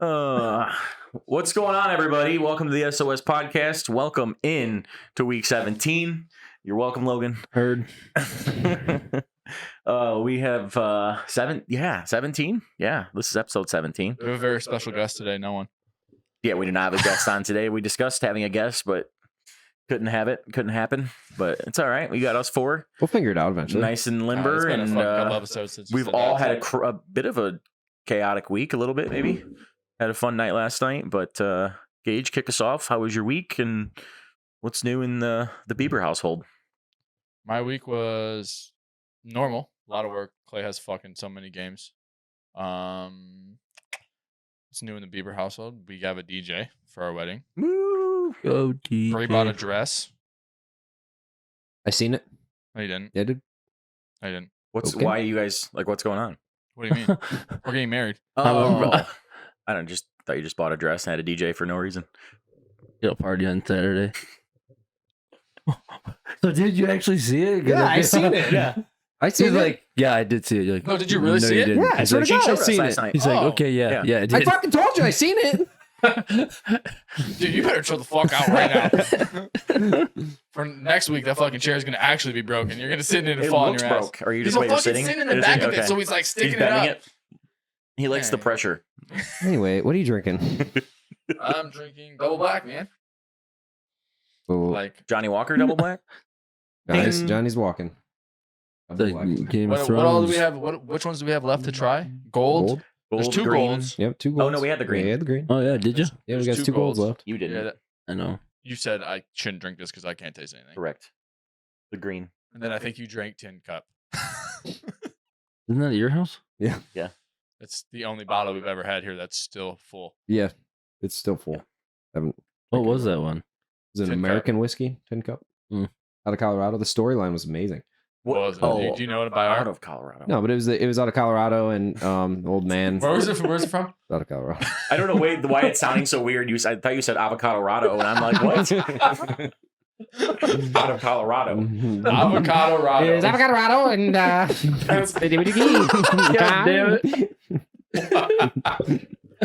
What's going on, everybody? Welcome to the SOS Podcast. Welcome in to week 17. You're welcome, Logan. Heard. We have 17. Yeah, this is episode 17. We have a very special guest today. No one. Yeah, we did not have a guest on today. We discussed having a guest, but couldn't happen. But it's all right. We got us four. We'll figure it out eventually. Nice and limber. It's been a and fun couple episodes since we've all had a bit of a chaotic week, a little bit maybe. Had a fun night last night, but Gage, kick us off. How was your week, and what's new in the Bieber household? My week was normal. A lot of work. Clay has fucking so many games. It's new in the Bieber household. We have a DJ for our wedding. Woo! Go DJ. Brie bought a dress. I seen it. No, you didn't. Yeah, dude. I didn't. Okay. Why are you guys like? What's going on? What do you mean? We're getting married. Oh, I don't just thought you just bought a dress and had a DJ for no reason. Yo, party on Saturday. So did you actually see it? Yeah, I seen it. Yeah. I He's seen it. like, yeah, I did see it. You're like, No, did you really see it? didn't. Yeah, I He's swear like, to God, I showed us seen last it. night. he's like, Oh, okay, yeah, yeah. I I did. fucking told you I seen it. Dude, you better chill the fuck out right now. For next week, that fucking chair is gonna actually be broken. You're gonna sit in it and It fall on looks your ass. broke. Are you He's just fucking sitting? sitting in the Is back he? of it, Okay. so he's like He's sticking it bending up. it. He likes the Yeah. pressure. Anyway, what are you drinking? I'm drinking double black, man. Oh, Like, Johnny Walker double black. Johnny's walking. Like Game of what all do we Thrones. have? Which ones do we have left to try? Gold. There's Gold, two green. golds. Yep, 2 golds. Oh, no, we had the green. Yeah, the green. Oh yeah, did you? Yeah, we There's got two 2 golds golds. left. You didn't. Yeah, I know. you said I shouldn't drink this because I can't taste anything. Correct. The green. And then I think you drank Tin Cup. Isn't that at your house? It's the only bottle we've ever had here that's still full. Yeah, it's still full. Haven't. What was that one? Is it an Tin American whiskey? 10 cup. Mm. Out of Colorado. The storyline was amazing. What was it? Oh, Do you know it by out heart? of Colorado. No, but it was out of Colorado, and old man. Where's it from? Out of Colorado. I don't know why it's sounding so weird. I thought you said avocado, and I'm like, what? Out of Colorado. Avocado Rado. It's out of Colorado, and God damn it.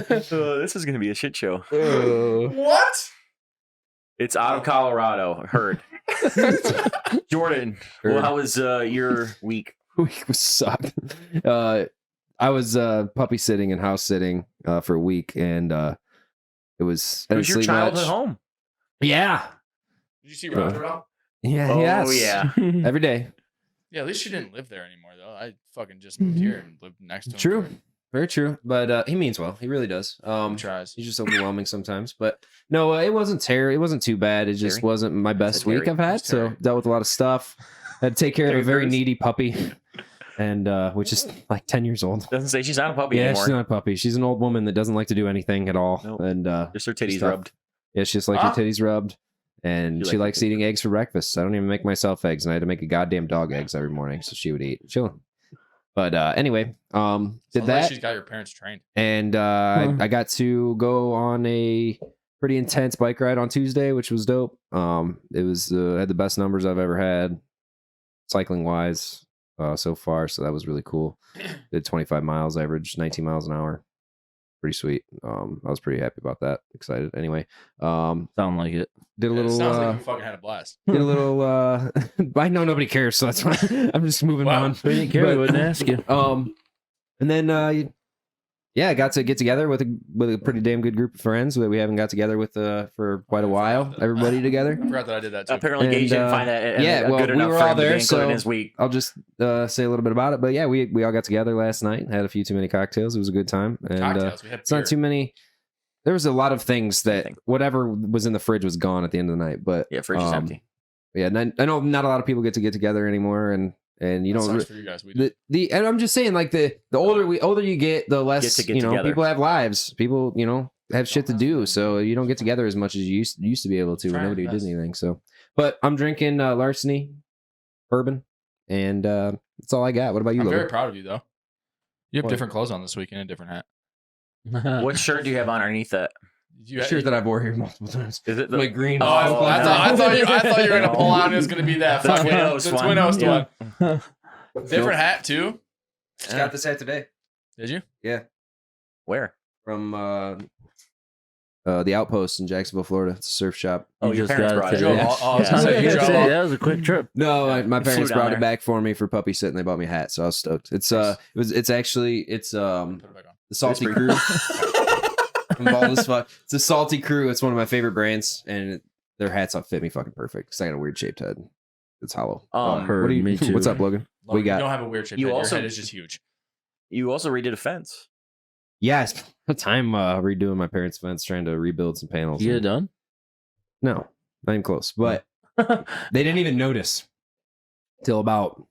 This is going to be a shit show. What? It's out of Colorado. Heard. Jordan, well, how was your week? Week was sucked. I was puppy sitting and house sitting for a week, and it was. I Who's didn't your sleep child much. at home? Yeah, Did you see Roger at all? yeah, Oh, yes. yeah. Every day. Yeah, at least she didn't live there anymore, though. I fucking just moved here and lived next to him. True, for- very true. But he means well. He really does. He tries. He's just overwhelming sometimes. But no, it wasn't terrible. It wasn't too bad. It just Terry? wasn't my best Terry? week I've had. It's Terry. So dealt with a lot of stuff. Had to take care of Terry a very Crews? needy puppy, and which is like 10 years old. Doesn't say she's not a puppy Yeah, anymore. she's not a puppy. She's an old woman that doesn't like to do anything at all. Nope. And Just her titties stuff. rubbed. yeah, she just likes Ah. her titties rubbed. And You she like likes her titties eating eggs for breakfast. I don't even make myself eggs, and I had to make a goddamn dog eggs every morning, so she would eat. Chilling. But anyway, did Sounds like that, she's got your parents trained. and I got to go on a pretty intense bike ride on Tuesday, which was dope. It was had the best numbers I've ever had, cycling wise, so far. So that was really cool. Did 25 miles, average 19 miles an hour. Pretty sweet. I was pretty happy about that. Excited. Anyway, Sound like it. did a It little. sounds like you fucking had a blast. Did a little. I know nobody cares, so that's why I'm just moving Wow. on. We didn't care. We But- wouldn't ask you. And then yeah, I got to get together with a pretty damn good group of friends that we haven't got together with for quite a while. Everybody together. I forgot that I did that too. Apparently, And, Gage didn't find that yeah, a well, good we enough were for all him to be there, included in so- his week. I'll just say a little bit about it. But yeah, we all got together last night. Had a few too many cocktails. It was a good time. And Cocktails. We had it's not beer. too many. There was a lot of things that whatever was in the fridge was gone at the end of the night. But Yeah, fridge is empty. yeah, and I know not a lot of people get together anymore, and you That don't. sucks for you guys. We do. And I'm just saying, like the older you get, the less Get together. people have lives. People have shit to do, so you don't get together as much as you used to be able to. When Try our nobody did best. anything. So, but I'm drinking Larceny bourbon, and that's all I got. What about you, I'm very Logan? proud of you, though. You have What? different clothes on this week and a different hat. What shirt do you have underneath that? You Shirt that I've wore here multiple times. Is it the Like green. Oh, I thought you were gonna pull out and it was gonna be that The fucking Twin Oaks the one. Twin Oaks Yeah. one. Different hat too. Just got this hat today. Did you? Where? from the Outpost in Jacksonville, Florida. It's a surf shop. Oh, You your just parents got brought it it. Joe, today. I was Yeah. gonna say, I was you gonna drove say, all- that was a quick trip. No, my flew parents down brought there. it back for me for puppy sit, and they bought me a hat, so I was stoked. It's it's actually Put it back on. the Salty pretty Crew. I'm bald as fuck. It's a Salty Crew. It's one of my favorite brands, and their hats fit me fucking perfect because I got a weird shaped head. It's hollow. Heard, me too. What's up, Logan? Logan, We got- You don't have a weird shape. You Your also- head is just huge. You also redid a fence. Yeah, I spent a time redoing my parents' fence, trying to rebuild some panels. You get it and- done? No, not even close. But they didn't even notice till about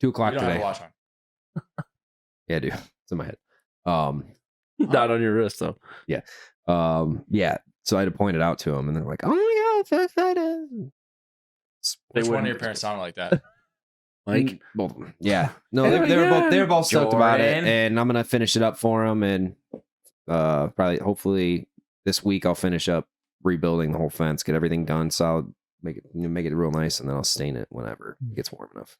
2 o'clock You don't have today. a watch on. Yeah, dude, it's in my head. Not on your wrist though. Yeah. So I had to point it out to them, and they're like, "Oh my god, so excited!" Which one of wouldn't- your parents sounded like that? Mike, Both of them. Yeah. No, Hell they were both stoked about it, Jordan. and I'm gonna finish it up for them, and hopefully this week I'll finish up rebuilding the whole fence, get everything done, solid, make it real nice, and then I'll stain it whenever it gets warm enough.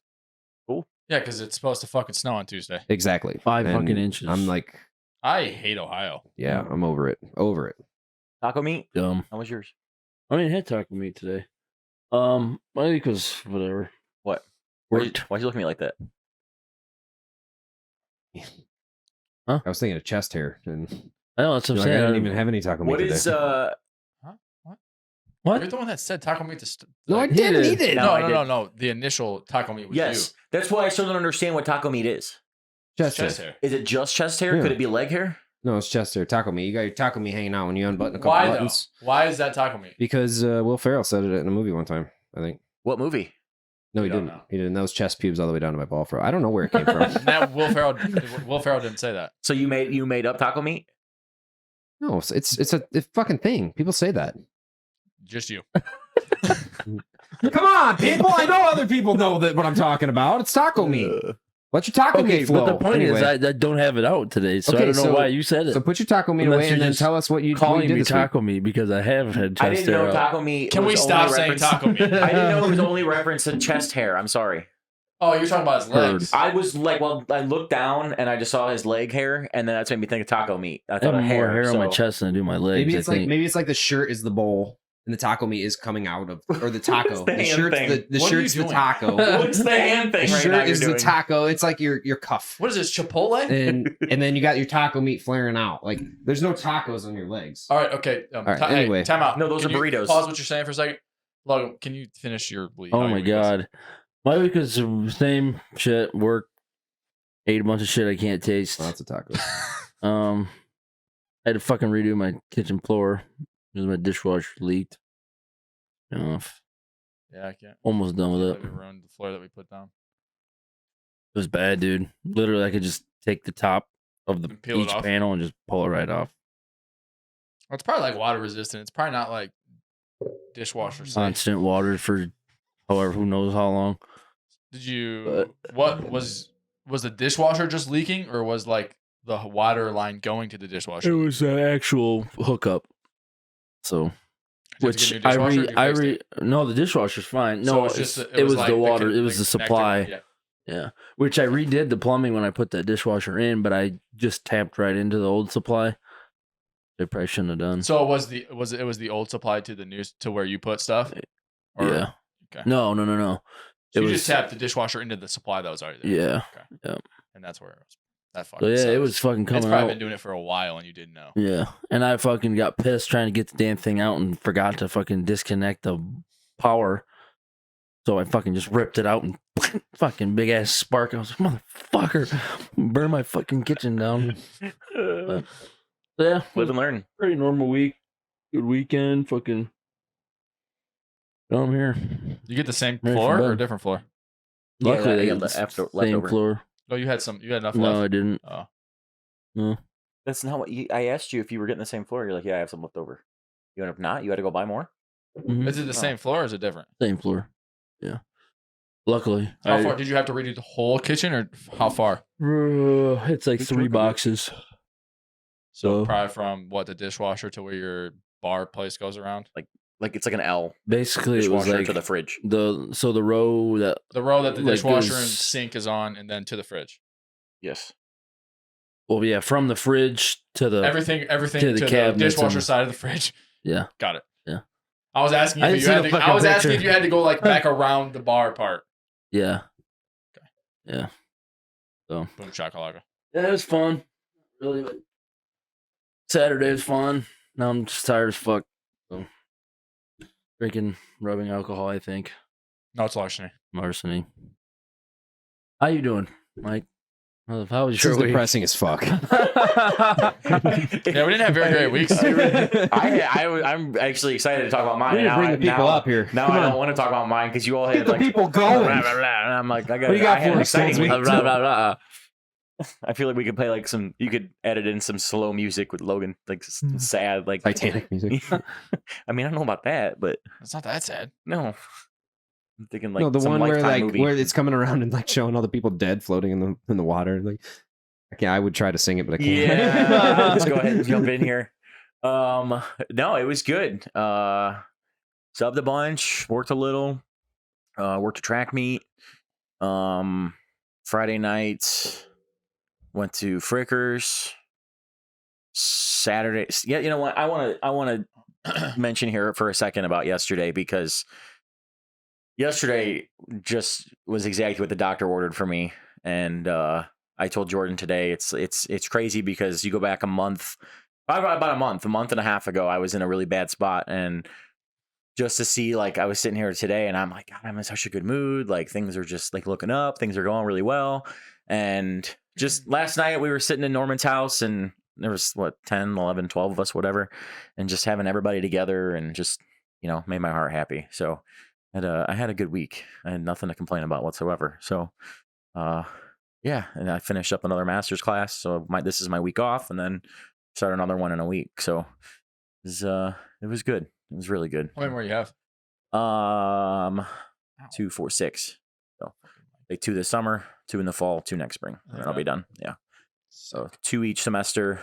Yeah, because it's supposed to fucking snow on Tuesday. Exactly. 5 And fucking inches. I'm like, I hate Ohio. yeah, I'm over it. Over it. Taco meat. dumb. How was yours? I mean, I had taco meat today. My week was whatever. What? Worked. Why'd you look at me like that? I was thinking of chest hair, and I know that's what I'm you're like, I saying. didn't even have any taco meat What today. is What? You're the one that said taco meat to. No, I like- didn't did. eat it. No, I No. The initial taco meat was yes? That's why I still don't understand what taco meat is. you. Chest hair. Chest hair. Is it just chest hair? Yeah. Could it be leg hair? No, it's chest hair. Taco meat. You got your taco meat hanging out when you unbutton a couple Why buttons. though? Why is that taco meat? Because Will Ferrell said it in a movie one time, I think. What movie? No, he We don't didn't. know. He didn't. That was chest pubes all the way down to my ball fro. I don't know where it came from. That Will Ferrell didn't say that. So you made up taco meat? No, it's a fucking thing. People say that. Just you. Come on, people. I know other people know that what I'm talking about. It's taco meat. Let your taco Okay, meat flow. but the point is, Anyway, I don't have it out today, so Okay, I don't know so- why you said it. so put your taco meat Unless away and you're then just tell us what you calling did me this week. taco meat because I have had I chest didn't know hair. taco meat. Can we was stop only saying reference- taco meat? I didn't know it was only reference to chest hair. I'm sorry. Oh, you're talking about his legs. I was like, well, I looked down and I just saw his leg hair, and then that's made me think of taco meat. I I thought have of more hair on my so- chest than I do my legs. Maybe I it's think. like the shirt is the bowl and the taco meat is coming out of, or the taco. What's the the hand shirt's thing? the What are you shirt's the doing? taco. What's the hand The thing right shirt now is you're the doing? taco. It's like your cuff. What is this, Chipotle? And then you got your taco meat flaring out. Like there's no tacos on your legs. All right, okay. All right, anyway. time out. No, those Can are you burritos. Pause what you're saying for a second. Logan, can you finish your week? Oh how my your week was? god, my week was the same shit. Work, ate a bunch of shit I can't taste. Lots of tacos. I had to fucking redo my kitchen floor because my dishwasher leaked. Yeah, I can't. Almost done with We it. ruined the floor that we put down. It was bad, dude. Literally, I could just take the top of the And peel it each off? panel and just pull it right off. Well, it's probably like water resistant. It's probably not like dishwasher safe. Constant water for however who knows how long. Did you? What was the dishwasher just leaking, or was like the water line going to the dishwasher? It was an actual hookup. So, Did you have to which get a new dishwasher, or you fixed it? no, the dishwasher's fine. So No, it's it's just it was like the water. It was the connector. supply. Yeah. Yeah, which I redid the plumbing when I put that dishwasher in, but I just tapped right into the old supply. I probably shouldn't have done. So it was the old supply to the new to where you put stuff? Or- Yeah. Okay. No. So It you was just tapped the dishwasher into the supply that was already there. yeah. Okay. Yep. And that's where it was. That So fucking yeah, it sucks. was fucking It's coming probably out. been doing it for a while and you didn't know. Yeah, and I fucking got pissed trying to get the damn thing out and forgot to fucking disconnect the power. So I fucking just ripped it out and fucking big ass spark. I was like, motherfucker, burn my fucking kitchen down. But, yeah, Live and learn. pretty normal week. Good weekend. Fucking. I'm here. You get the same Ready for floor or a bed. different floor? Yeah, Luckily, I they got got after- the same leftover. floor. Oh, you had enough No, I left. didn't. Oh. No. That's not what I asked you if you were getting the same floor. You're like, yeah, I have some left over. You end up not. You had to go buy more. Mhm. Is it the same floor or is it different? Same floor. Yeah. Luckily, How far did you have to redo the whole kitchen or how far? It's like Good 3 work, boxes. So So- probably from what the dishwasher to where your bar place goes around. Like it's like an L. Basically, it was Dishwasher like to the fridge. the row that The row that the Like dishwasher and this- sink is on, and then to the fridge. Yes. Well, yeah, from the fridge to the Everything to to the cabinets dishwasher and- side of the fridge. yeah. Got it. Yeah. I was asking I if didn't you see had the to, I fucking was asking picture. if you had to go like back around the bar part. Yeah. Yeah. So Boom shakalaka. yeah, it was fun. Really, but Saturday was fun. Now I'm just tired as fuck. So drinking, rubbing alcohol. I think No, it's larceny. larceny. How you doing, Mike? How was This your is week? depressing as fuck. Yeah, we didn't have very great weeks. I'm actually excited to talk about mine. We need to Now bring I- the people now- up here. Now Come I on. don't want to talk about mine because you all had Get the like people blah, going. blah, blah, blah, and I'm like, I got. What do you got I had for an us, exciting Stolz? week. Blah, blah, blah. I feel like we could play like some. You could edit in some slow music with Logan, like sad, like Titanic music. I mean, I don't know about that, but It's not that sad. no. I'm thinking like No, the some one where Lifetime like movie. where it's coming around and like showing all the people dead floating in the water. Like, I would try to sing it, but I can't. Yeah, let's go ahead and jump in here. No, it was good. Subbed a bunch, worked a little, worked a track meet. Friday night, went to Frickers. Saturday, yeah, you know what? I want to mention here for a second about yesterday because yesterday just was exactly what the doctor ordered for me, and I told Jordan today it's crazy because you go back about a month and a half ago, I was in a really bad spot, and just to see like I was sitting here today and I'm like, God, I'm in such a good mood. Like things are just like looking up, things are going really well. And just last night we were sitting in Norman's house and there was 10, 11, 12 of us, whatever, and just having everybody together and just, made my heart happy. So I had a good week. I had nothing to complain about whatsoever. So, yeah, and I finished up another master's class. So this is my week off, and then start another one in a week. So it was good. It was really good. How many more you have? 2, 4, 6. So take 2 this summer, 2 in the fall, 2 next spring, and then I'll be done. Yeah. So 2 each semester.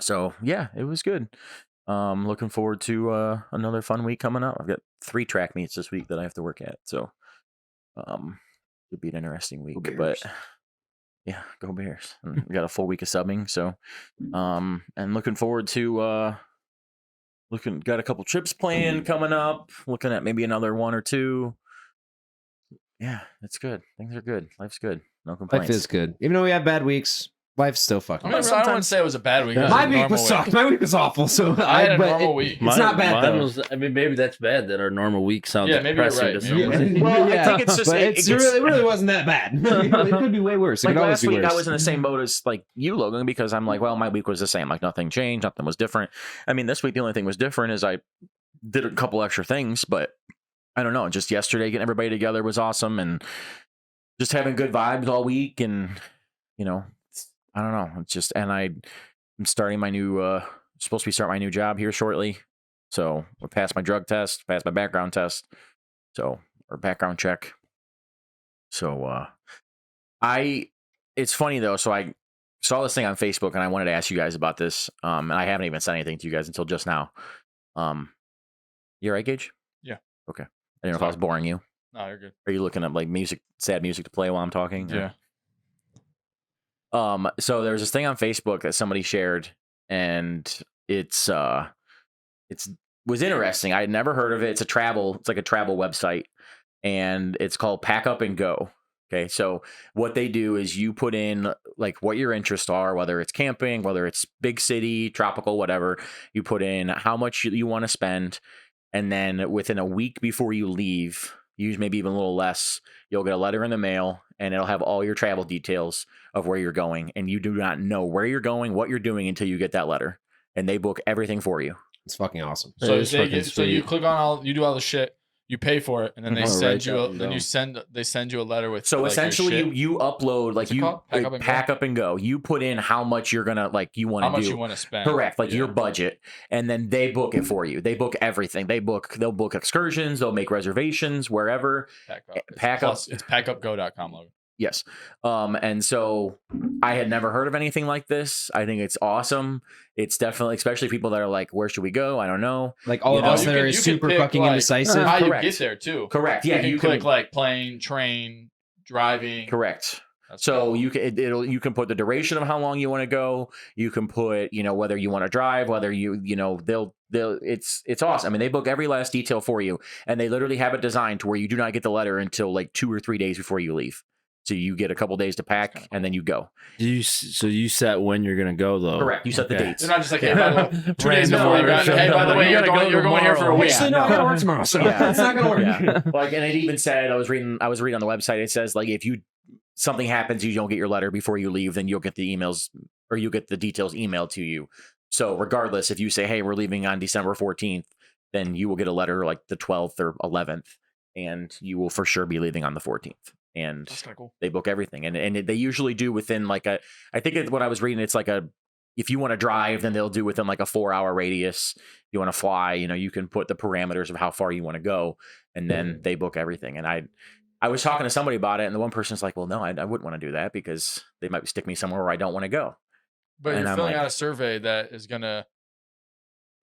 So yeah, it was good. Looking forward to another fun week coming up. I've got 3 track meets this week that I have to work at. So it'll be an interesting week. But yeah, go Bears. And we got a full week of subbing. So and looking forward to got a couple trips planned coming up. Looking at maybe another 1 or 2. Yeah, it's good. Things are good. Life's good. No complaints. Life is good. Even though we have bad weeks, life's still fucking I good. mean, I wouldn't say it was a bad week. It was My a week normal was sucked. My week was awful. So I had a but normal week. It's not bad Mine though. was, I mean, maybe that's bad that our normal week sounds Yeah, maybe you're depressing right. to Maybe somebody. you're Well, I think it's just- but it it's gets- it really wasn't that bad. It could be way worse. It Like could always last be week, worse. I was in the same boat as like you, Logan, because I'm like, well, my week was the same. Like nothing changed, nothing was different. I mean, this week the only thing was different is I did a couple extra things, but I don't know. Just yesterday, getting everybody together was awesome, and just having good vibes all week, and I don't know. It's just, and I'm starting my new. Supposed to be starting my new job here shortly, so I passed my drug test, passed my background test, or background check. So it's funny though. So I saw this thing on Facebook, and I wanted to ask you guys about this. And I haven't even said anything to you guys until just now. You all right, Gage? Yeah. Okay. I didn't know if I was boring you. No, you're good. Are you looking up like sad music to play while I'm talking? Yeah. So there's this thing on Facebook that somebody shared, and it's was interesting. I had never heard of it. It's like a travel website, and it's called Pack Up and Go. Okay, so what they do is you put in like what your interests are, whether it's camping, whether it's big city, tropical, whatever. You put in how much you want to spend, and then within a week before you leave, maybe even a little less, you'll get a letter in the mail, and it'll have all your travel details of where you're going, and you do not know where you're going, what you're doing until you get that letter, and they book everything for you. It's fucking awesome. So is fucking so you sweet. click on you do all the shit, you pay for it, and then they Oh, send right, you that one they send you a letter with So like, your essentially, shit. you upload like What's it you called? Pack Up and Go? pack up and go. You put in how much you're gonna you want how to much do. you want to spend. Correct, like Yeah. your budget, and then they book it for you. They book everything. They'll book excursions. They'll make reservations wherever. Pack up. It's Pack Up- It's packupgo.com logo. Yes. And so I had never heard of anything like this. I think it's awesome. It's definitely, especially people that are like, where should we go? I don't know. Like all You of know, us you that can- are you can super pick, fucking like, indecisive. How you Correct. get there too. Correct. Yeah, you can click like plane, train, driving. Correct. So you can you can put the duration of how long you want to go. You can put whether you want to drive, whether they'll it's awesome. I mean, they book every last detail for you, and they literally have it designed to where you do not get the letter until like 2 or 3 days before you leave. So you get a couple days to pack, and then you go. So you set when you're gonna go though. Correct. You set the dates. They're not just like, hey, by the way, 2 days before you go. Hey, by the way, you're going here for a week. Actually, no, I gotta work tomorrow, so it's not gonna work. Yeah. Like, and it even said I was reading on the website. It says like if something happens, you don't get your letter before you leave, then you'll get the emails or you get the details emailed to you. So regardless, if you say, hey, we're leaving on December 14th, then you will get a letter like the 12th or 11th, and you will for sure be leaving on the 14th. And That's kind of cool. They book everything. And they usually do within like I think when I was reading, it's like if you want to drive, then they'll do within like a 4-hour radius. If you want to fly, you can put the parameters of how far you want to go, and then they book everything. And I was talking to somebody about it, and the one person's like, well, no, I wouldn't want to do that because they might stick me somewhere where I don't want to go. But you're filling out a survey that is going to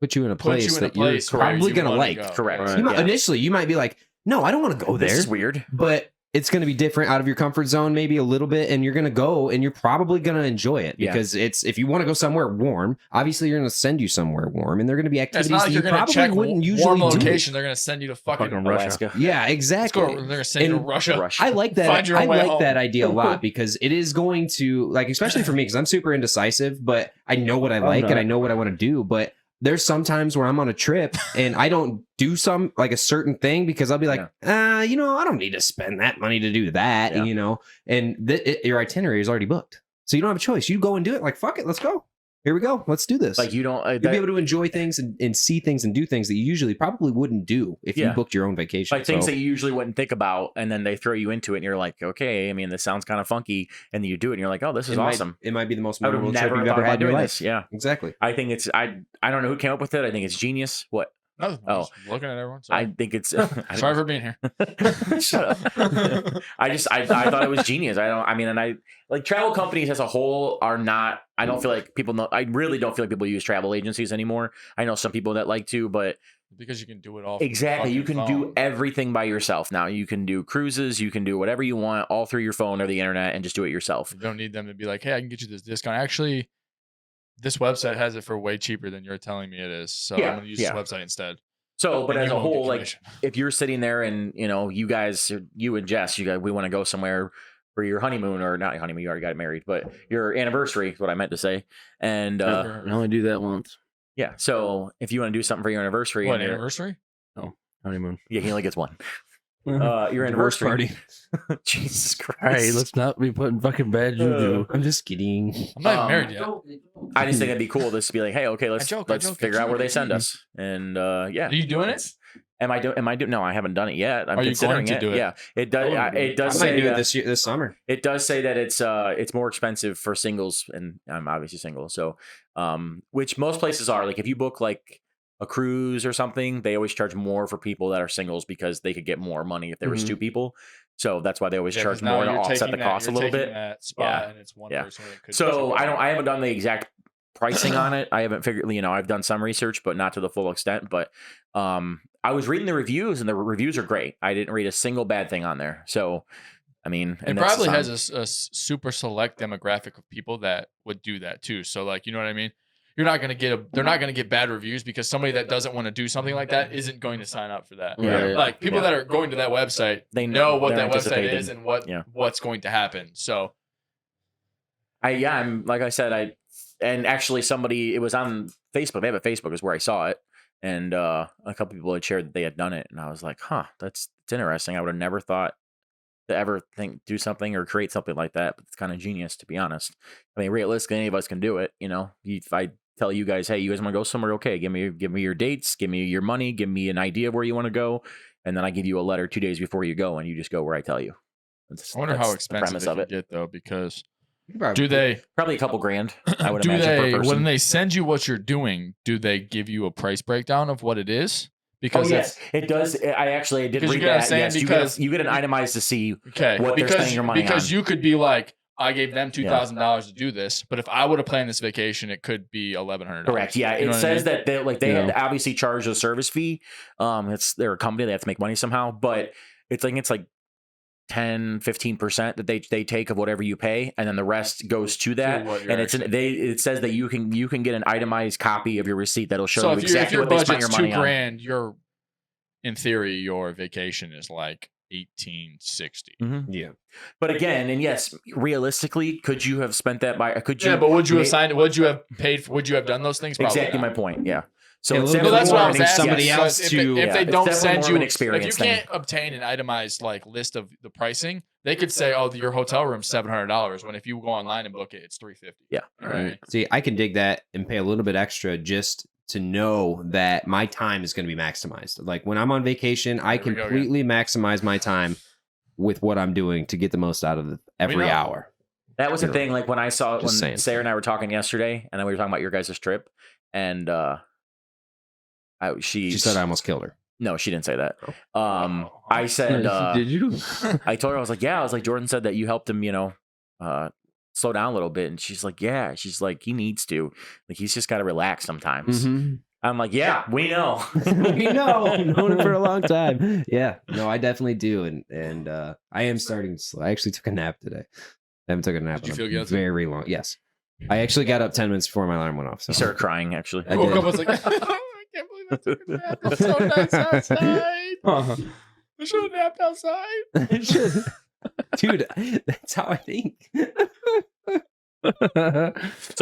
put you in a place that you're probably going to like. Correct. Right. Initially, you might be like, no, I don't want to go there. This is weird. But it's going to be different out of your comfort zone, maybe a little bit, and you're going to go and you're probably going to enjoy it because if you want to go somewhere warm, obviously you're going to send you somewhere warm, and they're going to be activities that you probably wouldn't usually do. Location, they're going to send you to fucking Alaska. Yeah, exactly. They're going to send you to Russia. I like that. I like that idea a lot because it is going to, like, especially for me, because I'm super indecisive, but I know what I like and I know what I want to do, but there's sometimes where I'm on a trip and I don't do like a certain thing because I'll be like, I don't need to spend that money to do that, and your itinerary is already booked. So you don't have a choice. You go and do it. Like, fuck it. Let's go. Here we go. Let's do this. Like you'll be able to enjoy things and see things and do things that you usually probably wouldn't do if you booked your own vacation. Like things that you usually wouldn't think about, and then they throw you into it, and you're like, okay, I mean, this sounds kind of funky, and then you do it, and you're like, oh, this is awesome. It might be the most memorable trip you've ever had in your life. Yeah, exactly. I think it's I don't know who came up with it. I think it's genius. What? Nothing. Looking at everyone. Sorry. I think it's sorry for being here. Shut up. I thought it was genius. Like travel companies as a whole are not. I don't feel like people know. I really don't feel like people use travel agencies anymore. I know some people that like to, but because you can do it all. Exactly, you can do everything by yourself now. You can do cruises. You can do whatever you want all through your phone or the internet, and just do it yourself. You don't need them to be like, hey, I can get you this discount. Actually, this website has it for way cheaper than you're telling me it is. So I'm going to use this website instead. So, but as a whole, like if you're sitting there and, you guys, you and Jess, we want to go somewhere for your honeymoon or not your honeymoon, you already got married, but your anniversary is what I meant to say. And I only do that once. Yeah. So if you want to do something for your anniversary. What, anniversary? No, honeymoon. Yeah, he only gets one. Your anniversary party. Jesus Christ. All right, let's not be putting fucking bad juju. I'm just kidding. I'm not even married yet. I just think it'd be cool just to be like, hey, okay, let's figure out where they send us. And yeah. Are you doing it? Am I doing? No, I haven't done it yet. I'm considering it. Yeah, it does. It does I say might do it this summer. It does say that it's more expensive for singles, and I'm obviously single. So, which most places are. Like if you book like a cruise or something, they always charge more for people that are singles because they could get more money if there was two people. So that's why they always charge more to offset the cost a little bit. That spot and it's one person. So I haven't done the exact pricing on it. I haven't figured, I've done some research, but not to the full extent. But I was reading the reviews, and the reviews are great. I didn't read a single bad thing on there. So, I mean, it probably has a super select demographic of people that would do that too. So, like, you know what I mean? You're not going to get they're not going to get bad reviews because somebody that doesn't want to do something like that isn't going to sign up for that. Yeah. Like people that are going to that website, they know what that website is and what's going to happen. So, I'm like I said, and actually it was on Facebook. Maybe Facebook is where I saw it. And a couple people had shared that they had done it. And I was like, it's interesting. I would have never thought to ever do something or create something like that. But it's kind of genius, to be honest. I mean, realistically, any of us can do it. If I tell you guys, hey, you guys want to go somewhere? Okay, give me your dates, give me your money, give me an idea of where you want to go. And then I give you a letter 2 days before you go, and you just go where I tell you. I wonder how expensive they can get, though, because... Probably a couple grand, I would imagine, per person. When they send you what you're doing, do they give you a price breakdown of what it is? Because yes, it does. I did read that. Yes, you get an itemized to see what they're spending your money on. Because you could be like, I gave them $2,000 to do this, but if I would have planned this vacation, it could be $1,100. Correct. Yeah, it says that they had to obviously charge a service fee. They're a company; they have to make money somehow. But it's like 10-15% that they take of whatever you pay, and then the rest goes to that. And it says that you can get an itemized copy of your receipt that'll show you exactly what they spent your money on. So if your budget's $2,000, in theory, your vacation is like $1,860. Mm-hmm. Yeah, but again, and yes, realistically, could you have spent that by? Could you? Yeah, but would you have signed? Would you have paid? Would you have done those things? Probably Exactly not. my point. Yeah. So Yeah, that's what I was asking. somebody else if to. If they don't send you an experience, if you can't obtain an itemized list of the pricing, they could say, "Oh, your hotel room's $700." When if you go online and book it, it's $350. Yeah. Right. See, I can dig that and pay a little bit extra just to know that my time is going to be maximized. Like when I'm on vacation, I completely maximize my time with what I'm doing to get the most out of every hour. That was the thing. Like when I saw when saying. Sarah and I were talking yesterday, and then we were talking about your guys' trip, and she said I almost killed her. No, she didn't say that. I said, did you? I told her, I was like, yeah. I was like, Jordan said that you helped him, slow down a little bit. And she's like, yeah. She's like, he needs to. Like, he's just got to relax sometimes. Mm-hmm. I'm like, yeah, we know. We know. I've known it for a long time. Yeah. No, I definitely do. And I am starting to slow. I actually took a nap today. I haven't taken a nap Did you in feel guilty? very long. Yes. I actually got up 10 minutes before my alarm went off. So You started crying, actually. I woke did. up, I was like, I can't believe I took a nap. It's so nice outside. Uh-huh. I should have napped outside. Dude, that's how I think. So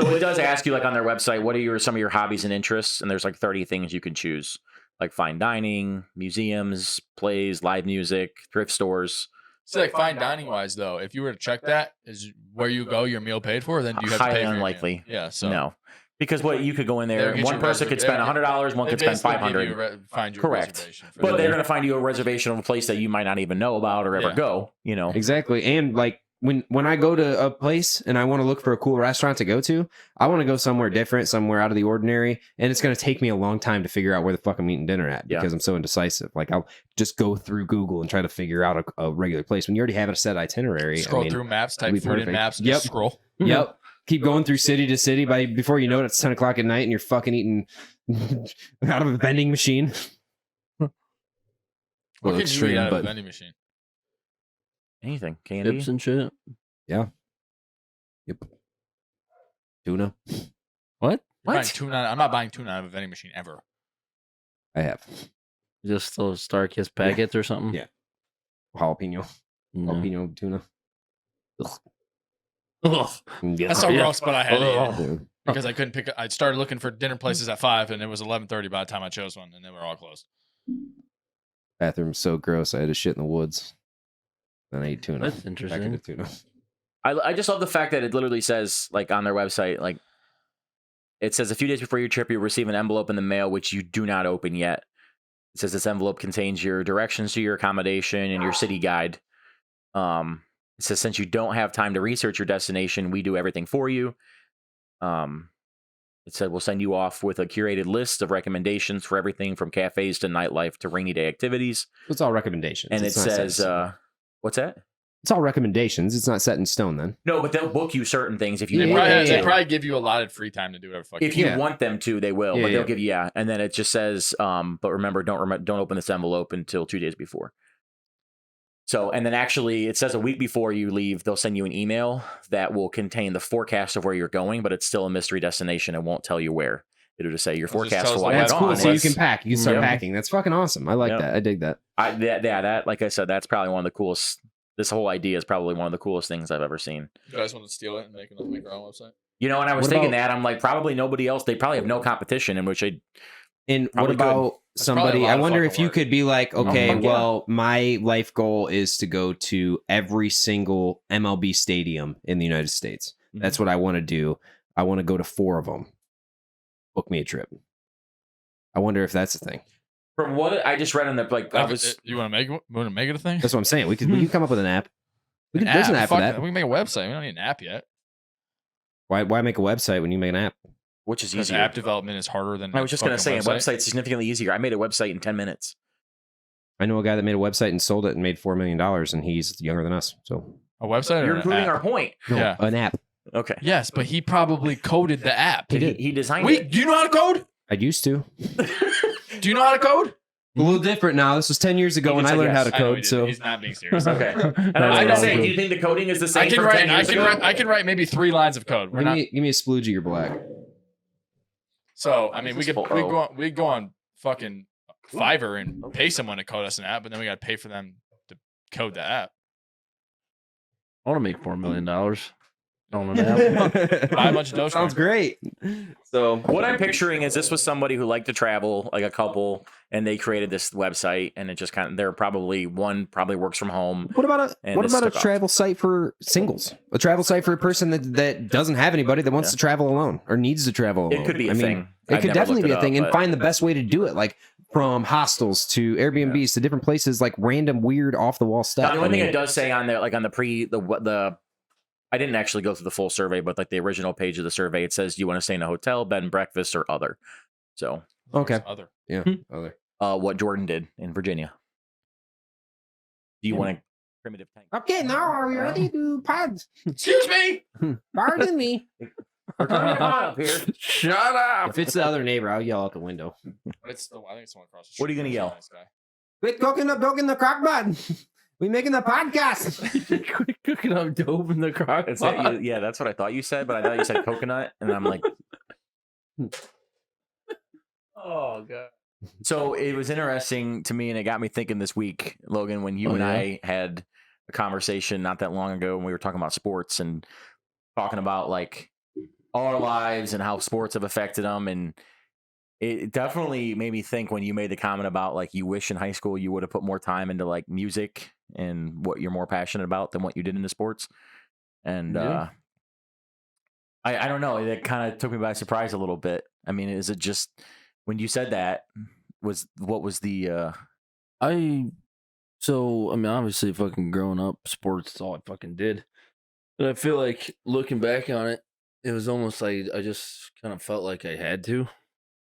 it does ask you, like, on their website, what are some of your hobbies and interests? And there's like 30 things you can choose, like fine dining, museums, plays, live music, thrift stores. So, like, fine dining wise, though, if you were to check that, is where you go your meal paid for? Then do you have to pay Highly for your unlikely. meal? Yeah. So No, because what you could go in They'll there, get one you person could spend $100, one they could spend basically give you $500. find you a Correct. reservation for But the they're day. going to find you a reservation of a place that you might not even know about or ever Yeah. go. Exactly. And like when I go to a place and I want to look for a cool restaurant to go to, I want to go somewhere different, somewhere out of the ordinary. And it's going to take me a long time to figure out where the fuck I'm eating dinner at because I'm so indecisive. Like I'll just go through Google and try to figure out a regular place when you already have a set itinerary. Scroll through maps, type it'd be food in perfect. maps, and Yep. just scroll. Yep. Keep going through city to city. Before you know it, it's 10 o'clock at night and you're fucking eating out of a vending machine. What Well, can extreme, you eat out of a but- vending machine? Anything. Candy. Chips and shit. Yep. Tuna. What? You're buying tuna. I'm not buying tuna out of a vending machine ever. I have. Just those Starkist packets or something? Yeah. Jalapeno. No. Jalapeno tuna. Ugh. That's so gross, but I had Ugh. it because I couldn't pick. I started looking for dinner places at 5, and it was 11:30 by the time I chose one, and they were all closed. Bathroom's so gross. I had to shit in the woods. Then I ate tuna. That's interesting. Packet of tuna. I just love the fact that it literally says, like, on their website, like, it says a few days before your trip, you'll receive an envelope in the mail, which you do not open yet. It says this envelope contains your directions to your accommodation and your city guide. It says, since you don't have time to research your destination, we do everything for you. It said, we'll send you off with a curated list of recommendations for everything from cafes to nightlife to rainy day activities. It's all recommendations. And It's it not set in says, stone. what's that? It's all recommendations. It's not set in stone then. No, but they'll book you certain things if you They Yeah, want probably, them they to. probably give you allotted free time to do whatever. If you Yeah. want them to, they will, Yeah, but they'll yeah. give you, and then it just says, but remember, don't open this envelope until 2 days before. So, and then actually it says a week before you leave, they'll send you an email that will contain the forecast of where you're going, but it's still a mystery destination. It won't tell you where. It'll just say your It'll just forecast tell for us while the you're That's weather. cool. gone. So you is- can pack. You can start Yep. packing. That's fucking awesome. I like Yep. that. I dig that. that, like I said, that's probably one of the coolest. This whole idea is probably one of the coolest things I've ever seen. You guys want to steal it and make our own website? And I was What thinking about- that, I'm like, probably nobody else. They probably have no competition in which they. And what Probably about probably somebody? a lot I of wonder fucking if you work. could be like, okay, fuck yeah. well, my life goal is to go to every single MLB stadium in the United States. That's what I want to do. I want to go to 4 of them. Book me a trip. I wonder if that's a thing. From what I just read on the You want to make it a thing? That's what I'm saying. We can come up with an app. There's an app for Fuck that. We can make a website. We don't need an app yet. Why make a website when you make an app? which is Because easier. app development is harder than. I was just going to say, fucking a website's significantly easier. I made a website in 10 minutes. I know a guy that made a website and sold it and made $4 million, and he's younger than us. So A website or You're an proving app? our point. no, Yeah. an app. Okay. Yes, but he probably coded the app. He did. He designed Wait, it. do you know how to code? I used to. Do you know how to code? A little different now. This was 10 years ago when I learned how to code. So he's not being serious. Okay. And I was gonna say, do you think the coding is the same? I can write maybe 3 lines of code. give me a sploogie, you're black. So I mean, we go on fucking Fiverr and pay someone to code us an app, but then we got to pay for them to code the app. I want to make $4 million on an app. Buy a bunch of Dogecoin. Sounds great. So what I'm picturing is this was somebody who liked to travel, like a couple, and they created this website, and it just kind of, they're probably works from home. What about a travel site for singles? A travel site for a person that doesn't have anybody that wants to travel alone or needs to travel alone. It could be a thing. It could definitely be a thing, and find the best way to do it. Like from hostels to Airbnbs to different places, like random weird off the wall stuff. Now, the only thing it does say on there, like on the I didn't actually go through the full survey, but like the original page of the survey, it says, do you want to stay in a hotel, bed and breakfast, or other? So okay, other. Yeah, other. What Jordan did in Virginia. Do you want a primitive tank? Okay, now are we ready to pods? Excuse me. Pardon me. We're turning it on up here. Shut up. If it's the other neighbor, I'll yell out the window. I think it's someone across the street. What are you gonna yell? Nice guy. Quit cooking the dog in the crock pot. We making the podcast. Quit cooking up dope in the crock pot. Yeah, that's what I thought you said, but I thought you said coconut, and I'm like, Oh god. so it was interesting to me, and it got me thinking this week, Logan, when you and I had a conversation not that long ago when we were talking about sports and talking about like all our lives and how sports have affected them, and it definitely made me think when you made the comment about like you wish in high school you would have put more time into like music and what you're more passionate about than what you did into sports. And I don't know, it kind of took me by surprise a little bit. I mean, is it just when you said that what was the I mean, obviously fucking growing up, sports is all I fucking did. But I feel like looking back on it, it was almost like I just kind of felt like I had to.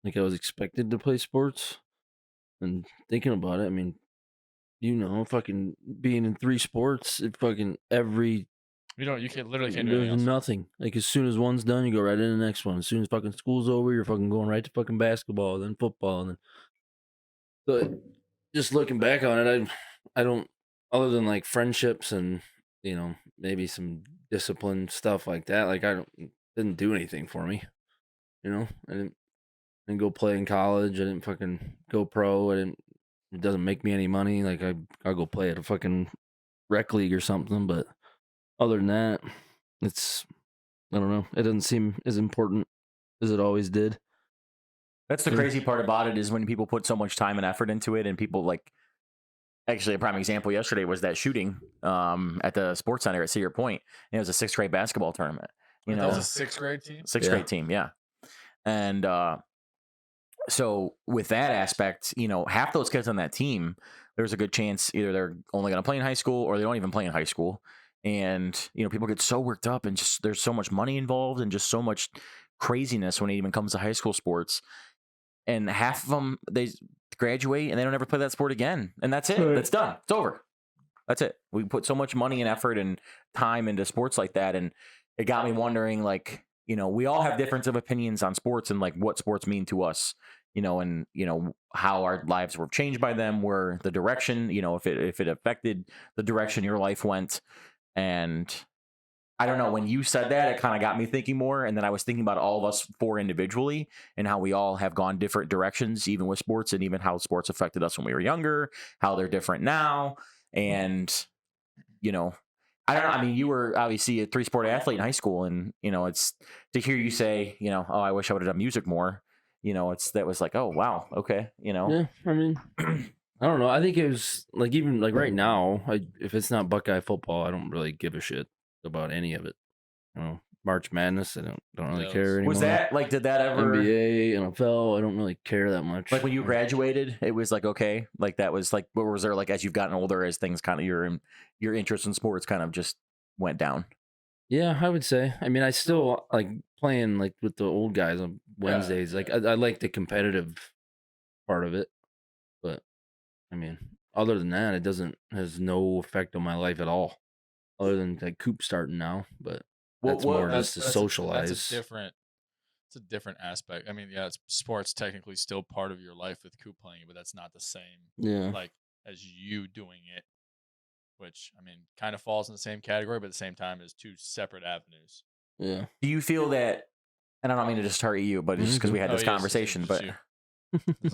Like I was expected to play sports. And thinking about it, I mean, fucking being in 3 sports, it fucking every You can't do anything else. nothing. Like as soon as one's done, you go right into the next one. As soon as fucking school's over, you're fucking going right to fucking basketball, then football, and then. But just looking back on it, I don't, other than like friendships and maybe some discipline stuff like that. Like didn't do anything for me. I didn't go play in college. I didn't fucking go pro. It doesn't make me any money. Like I'll go play at a fucking rec league or something. But other than that, I don't know. It doesn't seem as important as it always did. That's the crazy part about it is when people put so much time and effort into it, and people like. Actually, a prime example yesterday was that shooting at the sports center at Cedar Point. And it was a 6th grade basketball tournament. That was a 6th grade team. 6th grade team, yeah. And so with that aspect, half those kids on that team, there's a good chance either they're only going to play in high school or they don't even play in high school. And people get so worked up, and just there's so much money involved and just so much craziness when it even comes to high school sports. And half of them, they graduate and they don't ever play that sport again. And that's it. That's done. It's over. That's it. We put so much money and effort and time into sports like that. And it got me wondering, like, we all have different opinions on sports and like what sports mean to us, and, how our lives were changed by them, where the direction, if it affected the direction your life went. And I don't know, when you said that, it kind of got me thinking more. And then I was thinking about all of us 4 individually and how we all have gone different directions, even with sports, and even how sports affected us when we were younger, how they're different now. And, I don't know. I mean, you were obviously a 3-sport athlete in high school, and, it's to hear you say, oh, I wish I would have done music more. That was like, oh, wow. Okay. Yeah. I mean, I don't know. I think it was like, even like right now, if it's not Buckeye football, I don't really give a shit about any of it. March Madness, I don't really care anymore. Was that like, did that ever NBA, NFL? I don't really care that much. Like when you graduated, it was like, okay, like that was like, what was there like as you've gotten older, as things kind of your interest in sports kind of just went down? Yeah, I would say. I mean, I still like playing like with the old guys on Wednesdays. Yeah. Like I like the competitive part of it, but I mean, other than that, it has no effect on my life at all. Other than like Coop starting now, but that's more just to socialize. It's it's a different aspect. I mean, yeah, it's sports technically still part of your life with Coop playing it, but that's not the same. Yeah. Like as you doing it, which I mean, kind of falls in the same category, but at the same time is two separate avenues. Yeah. Do you feel that? And I don't mean to just target you, but it's just because we had this conversation. But this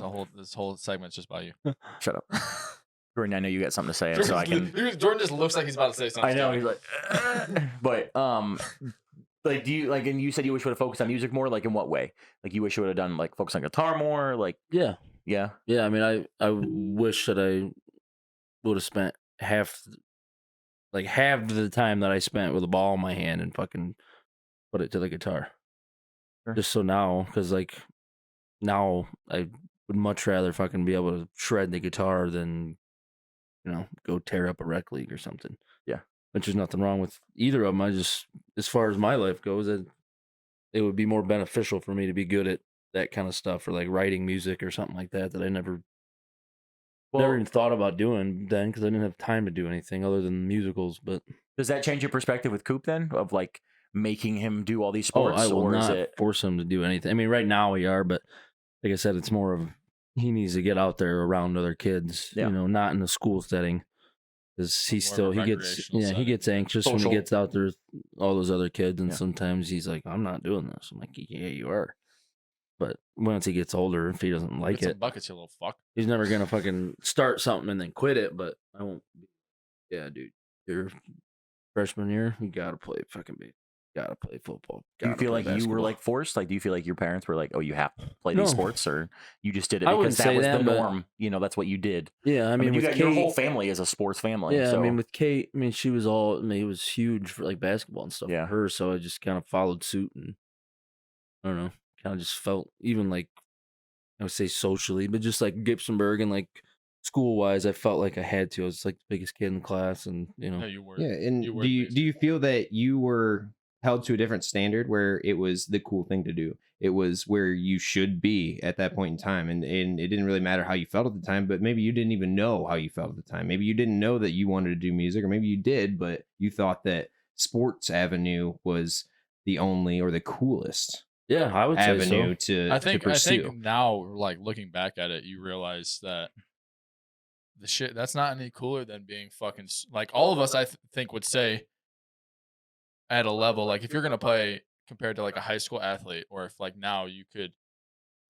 whole segment's just by you. Shut up, Jordan. I know you got something to say, so I can. Jordan just looks like he's about to say something. I know he's like, but like, do you like? And you said you wish you would have focused on music more. Like, in what way? Like, you wish you would have done like focus on guitar more. Like, Yeah. yeah. I mean, I wish that I would have spent half the time that I spent with a ball in my hand and fucking put it to the guitar. Sure. Just so now, because like now I would much rather fucking be able to shred the guitar than, you know, go tear up a rec league or something. Yeah. Which is nothing wrong with either of them. I just, as far as my life goes, it would be more beneficial for me to be good at that kind of stuff, or like writing music or something like that I never even thought about doing then, because I didn't have time to do anything other than musicals. But does that change your perspective with Coop then, of like making him do all these sports? I will or not is it force him to do anything. I mean, right now we are, but like I said, it's more of he needs to get out there around other kids, Yeah. you know, not in a school setting, because he gets anxious Social. when he gets out there with all those other kids, and Yeah. sometimes he's like, I'm not doing this. I'm like, yeah, you are. But once he gets older, if he doesn't like Get some it, buckets, you little fuck. he's never gonna fucking start something and then quit it. But I won't. Yeah, dude, your freshman year, you gotta play fucking big. Gotta play football. do you feel like you were like forced? Like, do you feel like your parents were like, oh, you have to play these sports, or you just did it I because wouldn't that say was that, the but- norm? You know, that's what you did. Yeah, I mean, you with got Kate, your whole family is a sports family. yeah, so. I mean, with Kate, I mean, she was all. I mean, it was huge for like basketball and stuff Yeah. for her. So I just kind of followed suit, and I don't know, kind of just felt even like I would say socially, but just like Gibsonburg and like school wise, I felt like I had to. I was like the biggest kid in the class, and you know, No, you were. Yeah, and You were do you basically. feel that you were held to a different standard where it was the cool thing to do? It was where you should be at that point in time, and it didn't really matter how you felt at the time, but maybe you didn't even know how you felt at the time. Maybe you didn't know that you wanted to do music, or maybe you did, but you thought that sports avenue was the only or the coolest yeah, I would say avenue so. I to think pursue. now, like looking back at it, you realize that the shit that's not any cooler than being fucking like all of us. I think would say at a level like if you're gonna play compared to like a high school athlete, or if like now you could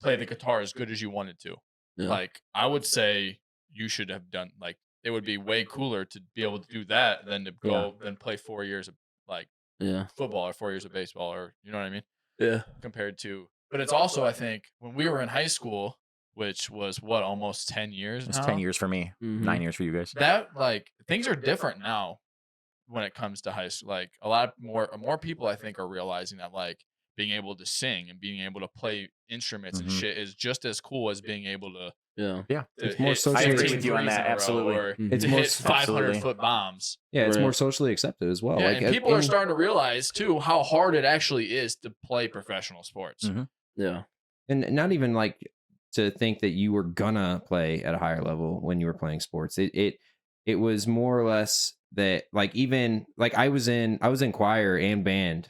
play the guitar as good as you wanted to, Yeah. like I would say you should have done like it would be way cooler to be able to do that than to go and play 4 years of like Yeah, football or 4 years of baseball, or you know what I mean, yeah, compared to. But it's also, I think, when we were in high school, which was what, almost 10 years It's now? 10 years for me, Mhm. 9 years for you guys. That like things are different now when it comes to high school. Like a lot more people, I think, are realizing that like being able to sing and being able to play instruments and Mhm. shit is just as cool as being able to. yeah. Yeah, It's to more hit socially- I agree 15 with you on threes that, in a row, absolutely. or It's to more hit 500 absolutely. foot bombs. Yeah, it's Right. more socially accepted as well. Yeah, Like, and people are and- starting to realize too how hard it actually is to play professional sports. Mhm. Yeah. and not even like to think that you were gonna play at a higher level when you were playing sports. It was more or less that like even like I was in choir and band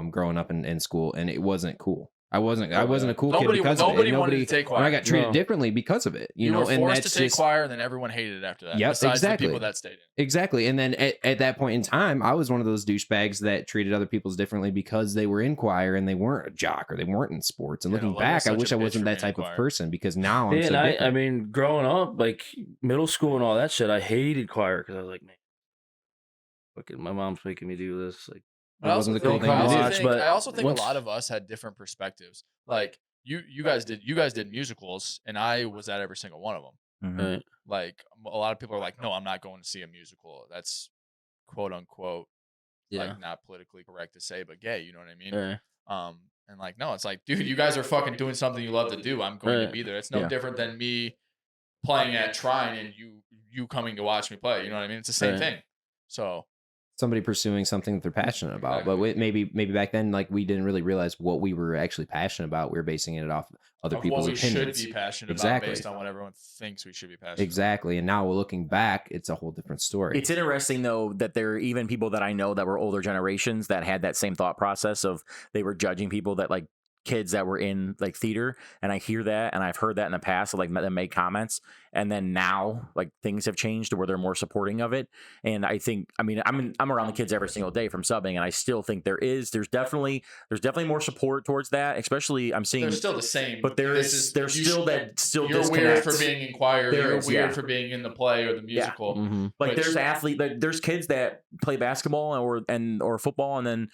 growing up in school, and it wasn't cool. I wasn't a cool Nobody- kid because nobody of it. wanted to take and I choir. got treated No. differently because of it. You You know, were and forced that's to take just choir, and then everyone hated it after that. Yep, besides exactly. the people that stayed in. exactly. And then at that point in time, I was one of those douchebags that treated other people's differently because they were in choir and they weren't a jock or they weren't in sports. And Yeah, looking no, Logan was back, I such wish a I bitch wasn't for that being in type of choir. person, because now I'm And so different. I mean, growing up, like middle school and all that shit, I hated choir because I was like, man, fucking, my mom's making me do this. Like, It wasn't the cool thing to do. I also think once- a lot of us had different perspectives. Like you guys did musicals, and I was at every single one of them. Mhm. right, Like a lot of people are like, no, I'm not going to see a musical. That's quote unquote yeah, like not politically correct to say, but gay. You know what I mean? right, And like, no, it's like, dude, you guys are fucking doing something you love to do. I'm going to Right. be there. It's no Yeah. different than me playing at Trine and you coming to watch me play. You know what I mean? It's the same Right. thing. So Somebody pursuing something that they're passionate about. But maybe back then, like, we didn't really realize what we were actually passionate about. We were basing it off other of people's what we opinions. should be passionate Exactly. about based on what everyone thinks we should be passionate Exactly. And now we're looking back, it's a whole different story. It's interesting though that there are even people that I know that were older generations that had that same thought process of they were judging people that like kids that were in like theater, and I hear that, and I've heard that in the past, like them make comments, and then now like things have changed to where they're more supporting of it. And I think, I mean, I'm around the kids every single day from subbing, and I still think there's definitely more support towards that. Especially I'm seeing they're still the same, but there's still you're disconnect. weird for being in choir. You're weird yeah. for being in the play or the musical. Mm-hmm. Like there's kids that play basketball or football, and then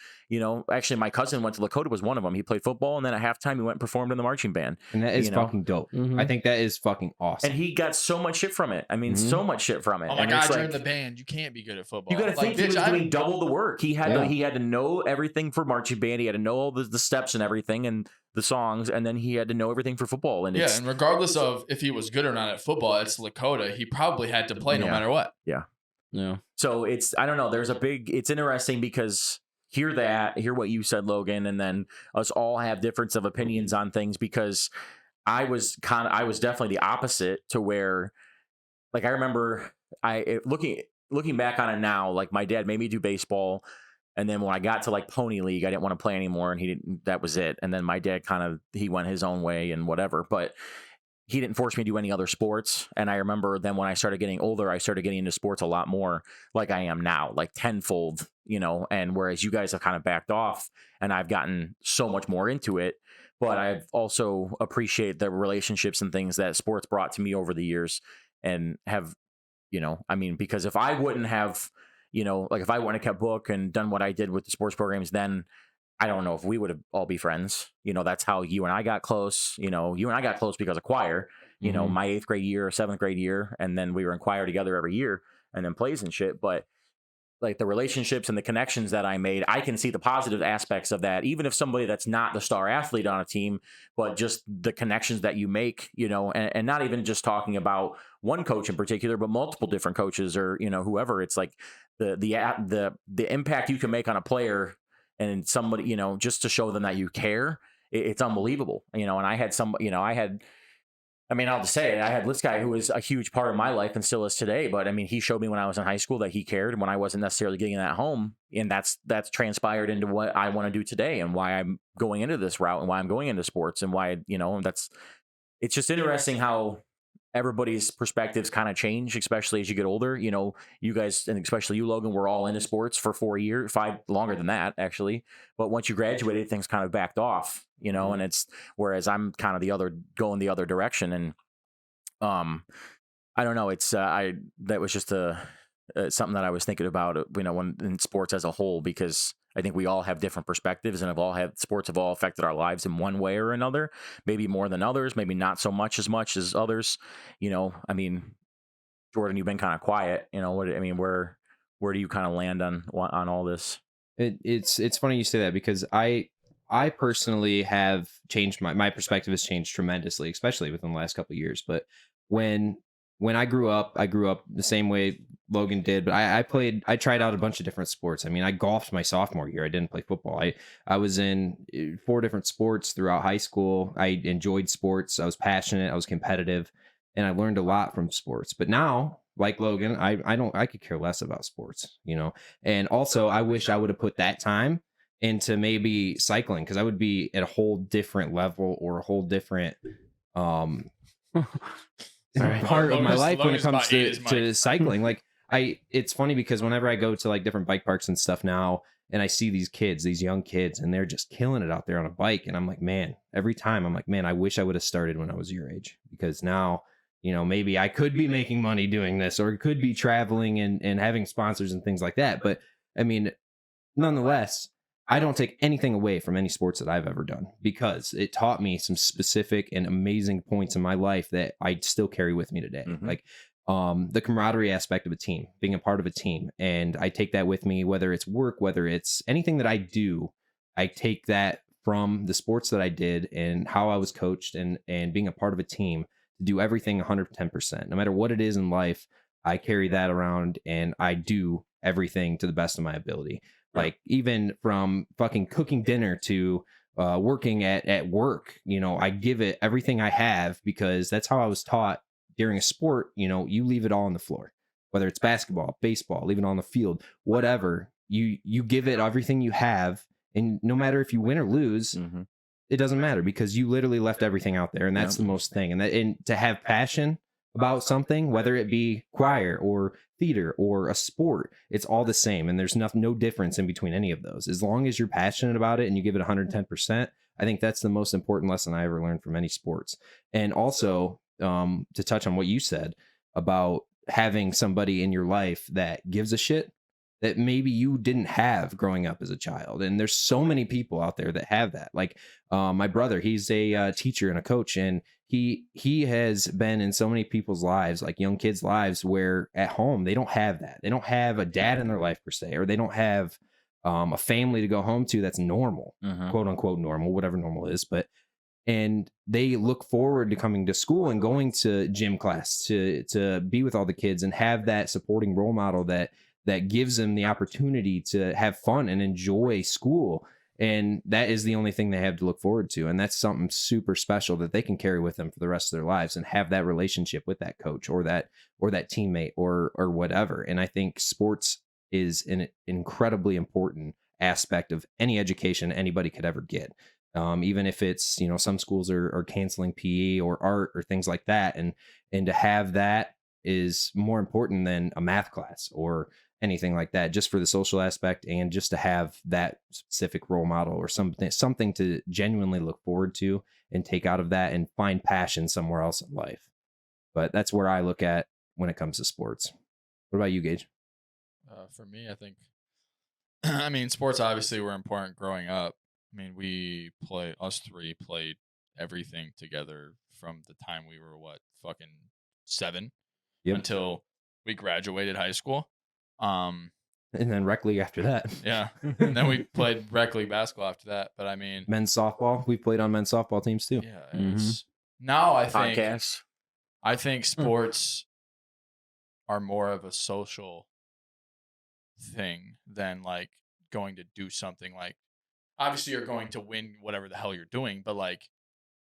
actually my cousin went to Lakota, was one of them. He played football, and then at halftime he went and performed in the marching band. And that is fucking dope. Mm-hmm. I think that is fucking awesome. And he got so much shit from it. I mean, so much shit from it. Oh my and God, it's you're in the band. You can't be good at football. You got to think he was doing double the work. He had to know everything for marching band. He had to know all the steps and everything and the songs, and then he had to know everything for football. And and regardless of if he was good or not at football, it's Lakota. He probably had to play no matter what. Yeah. Yeah. So I don't know. It's interesting because hear what you said, Logan, and then us all have difference of opinions on things, because I was definitely the opposite, to where like I remember looking back on it now, like my dad made me do baseball, and then when I got to like Pony League, I didn't want to play anymore, and that was it. And then my dad he went his own way and whatever, but he didn't force me to do any other sports. And I remember then when I started getting older, I started getting into sports a lot more like I am now, like tenfold, and whereas you guys have kind of backed off and I've gotten so much more into it, but I've also appreciate the relationships and things that sports brought to me over the years, and have, because if I wouldn't have, like if I wouldn't have kept book and done what I did with the sports programs, then I don't know if we would all be friends. That's how you and I got close. You and I got close because of choir, my 8th grade year, 7th grade year. And then we were in choir together every year and then plays and shit. But like the relationships and the connections that I made, I can see the positive aspects of that, even if somebody that's not the star athlete on a team, but just the connections that you make, and not even just talking about one coach in particular, but multiple different coaches or, whoever. It's like the impact you can make on a player and somebody, just to show them that you care. It's unbelievable, and I had I'll just say it. I had this guy who was a huge part of my life and still is today. But I mean, he showed me when I was in high school that he cared when I wasn't necessarily getting that home. And that's transpired into what I want to do today and why I'm going into this route and why I'm going into sports and why, it's just interesting how everybody's perspectives kind of change, especially as you get older. You guys, and especially you, Logan, were all into sports for 4 years, 5 longer than that, actually. But once you graduated, things kind of backed off, and it's, whereas I'm kind of going the other direction. And I don't know. It's, that was just something that I was thinking about, when in sports as a whole, because I think we all have different perspectives, and sports have all affected our lives in one way or another, maybe more than others, maybe not so much as others. I mean, Jordan, you've been kind of quiet, where do you kind of land on all this? It's funny you say that, because I personally have changed, my perspective has changed tremendously, especially within the last couple of years. But when I grew up the same way Logan did, but I tried out a bunch of different sports. I mean, I golfed my sophomore year. I didn't play football. I was in 4 different sports throughout high school. I enjoyed sports. I was passionate. I was competitive, and I learned a lot from sports. But now, like Logan, I could care less about sports, and also I wish I would have put that time into maybe cycling, because I would be at a whole different level or a whole different, part of my life when it comes to cycling. Like it's funny because whenever I go to like different bike parks and stuff now, and I see these young kids, and they're just killing it out there on a bike, and I'm like, man, every time I'm like, man, I wish I would have started when I was your age, because now, maybe I could be making money doing this, or could be traveling and having sponsors and things like that. But I mean, nonetheless, I don't take anything away from any sports that I've ever done, because it taught me some specific and amazing points in my life that I still carry with me today. Mm-hmm. Like the camaraderie aspect of a team, being a part of a team. And I take that with me, whether it's work, whether it's anything that I do, I take that from the sports that I did and how I was coached and being a part of a team to do everything 110%. No matter what it is in life, I carry that around and I do everything to the best of my ability. Like even from fucking cooking dinner to working at work, I give it everything I have, because that's how I was taught during a sport. You leave it all on the floor, whether it's basketball, baseball, leave it on the field, whatever. You give it everything you have, and no matter if you win or lose, it doesn't matter because you literally left everything out there, and that's the most thing. And to have passion about something, whether it be choir or theater or a sport, it's all the same, and there's no difference in between any of those. As long as you're passionate about it and you give it 110%, I think that's the most important lesson I ever learned from any sports. And also, to touch on what you said about having somebody in your life that gives a shit that maybe you didn't have growing up as a child. And there's so many people out there that have that. Like my brother, he's a teacher and a coach, and he has been in so many people's lives, like young kids' lives, where at home they don't have that. They don't have a dad in their life per se, or they don't have a family to go home to that's normal, quote unquote normal, whatever normal is. And they look forward to coming to school and going to gym class to be with all the kids and have that supporting role model that gives them the opportunity to have fun and enjoy school. And that is the only thing they have to look forward to. And that's something super special that they can carry with them for the rest of their lives and have that relationship with that coach or that teammate or whatever. And I think sports is an incredibly important aspect of any education anybody could ever get. Even if it's, some schools are canceling PE or art or things like that. And to have that is more important than a math class or anything like that, just for the social aspect and just to have that specific role model or something to genuinely look forward to and take out of that and find passion somewhere else in life. But that's where I look at when it comes to sports. What about you, Gage? For me, I think, sports obviously were important growing up. Us three played everything together from the time we were, fucking 7 until we graduated high school. And then rec league after that. Yeah. And then we played rec league basketball after that. But men's softball. We played on men's softball teams too. Yeah. Now I think sports are more of a social thing than like going to do something. Like, obviously you're going to win whatever the hell you're doing, but like,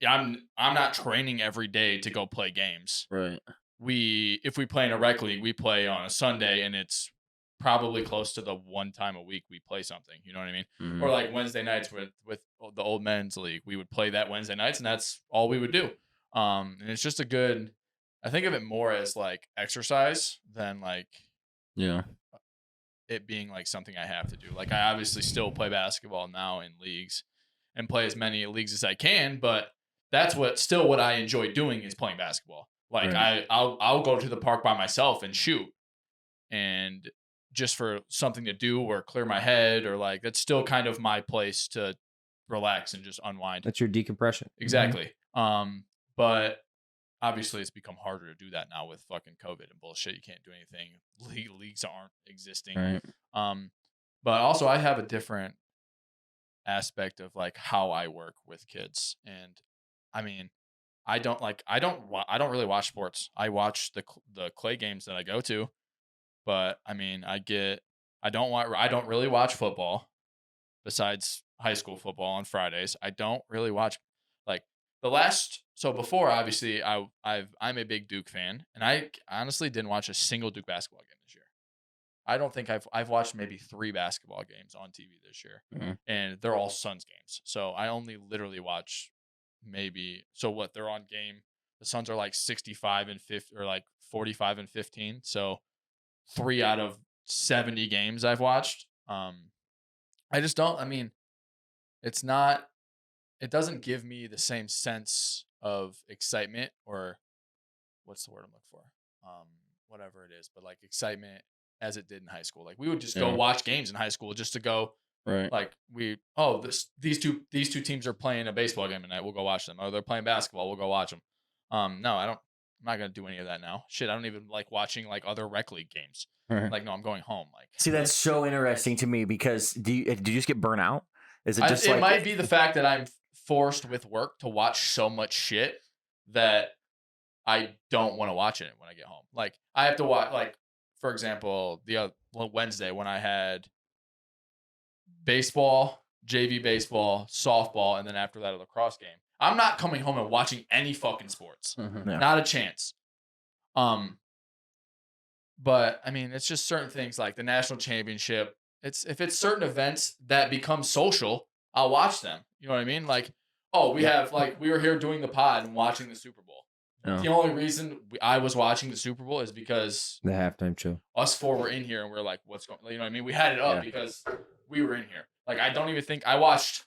I'm not training every day to go play games. Right. If we play in a rec league, we play on a Sunday, and it's probably close to the one time a week we play something. You know what I mean? Mm-hmm. Or like Wednesday nights with the old men's league, we would play that Wednesday nights, and that's all we would do. And it's just I think of it more as like exercise than like it being like something I have to do. Like, I obviously still play basketball now in leagues and play as many leagues as I can, but that's what I enjoy doing is playing basketball. Like, right. I'll go to the park by myself and shoot, and just for something to do or clear my head, or like, that's still kind of my place to relax and just unwind. That's your decompression. Exactly. Mm-hmm. But obviously it's become harder to do that now with fucking COVID and bullshit. You can't do anything. Leagues aren't existing. Right. But also I have a different aspect of like how I work with kids. And I don't really watch sports. I watch the clay games that I go to, but I don't really watch football besides high school football on Fridays. I don't really watch before, obviously I'm a big Duke fan, and I honestly didn't watch a single Duke basketball game this year. I don't think I've watched maybe 3 basketball games on TV this year, and they're all Suns games. So I only literally watch they're on game. The Suns are like 65 and 50 or like 45 and 15. So 3 out of 70 games I've watched. I just don't. It doesn't give me the same sense of excitement, or what's the word I'm looking for? Whatever it is, but like excitement as it did in high school. Like, we would just go watch games in high school just to go. Right. Like, these two teams are playing a baseball game tonight. We'll go watch them. Or they're playing basketball. We'll go watch them. No, I'm not gonna do any of that now. Shit, I don't even like watching like other rec league games. Right. Like, no, I'm going home. Like, see, that's so interesting to me, because did you just get burnt out? Is it just it might be the fact that I'm forced with work to watch so much shit that I don't want to watch it when I get home. Like, I have to watch, like, for example, the Wednesday when I had baseball, JV baseball, softball, and then after that a lacrosse game. I'm not coming home and watching any fucking sports. Mm-hmm. No. Not a chance. But it's just certain things like the national championship. If it's certain events that become social, I'll watch them. You know what I mean? Like, Oh, we have we were here doing the pod and watching the Super Bowl. Yeah. The only reason I was watching the Super Bowl is because The halftime show. us four were in here and we're like, what's going on? You know what I mean? We had it up because we were in here. Like, I don't even think I watched.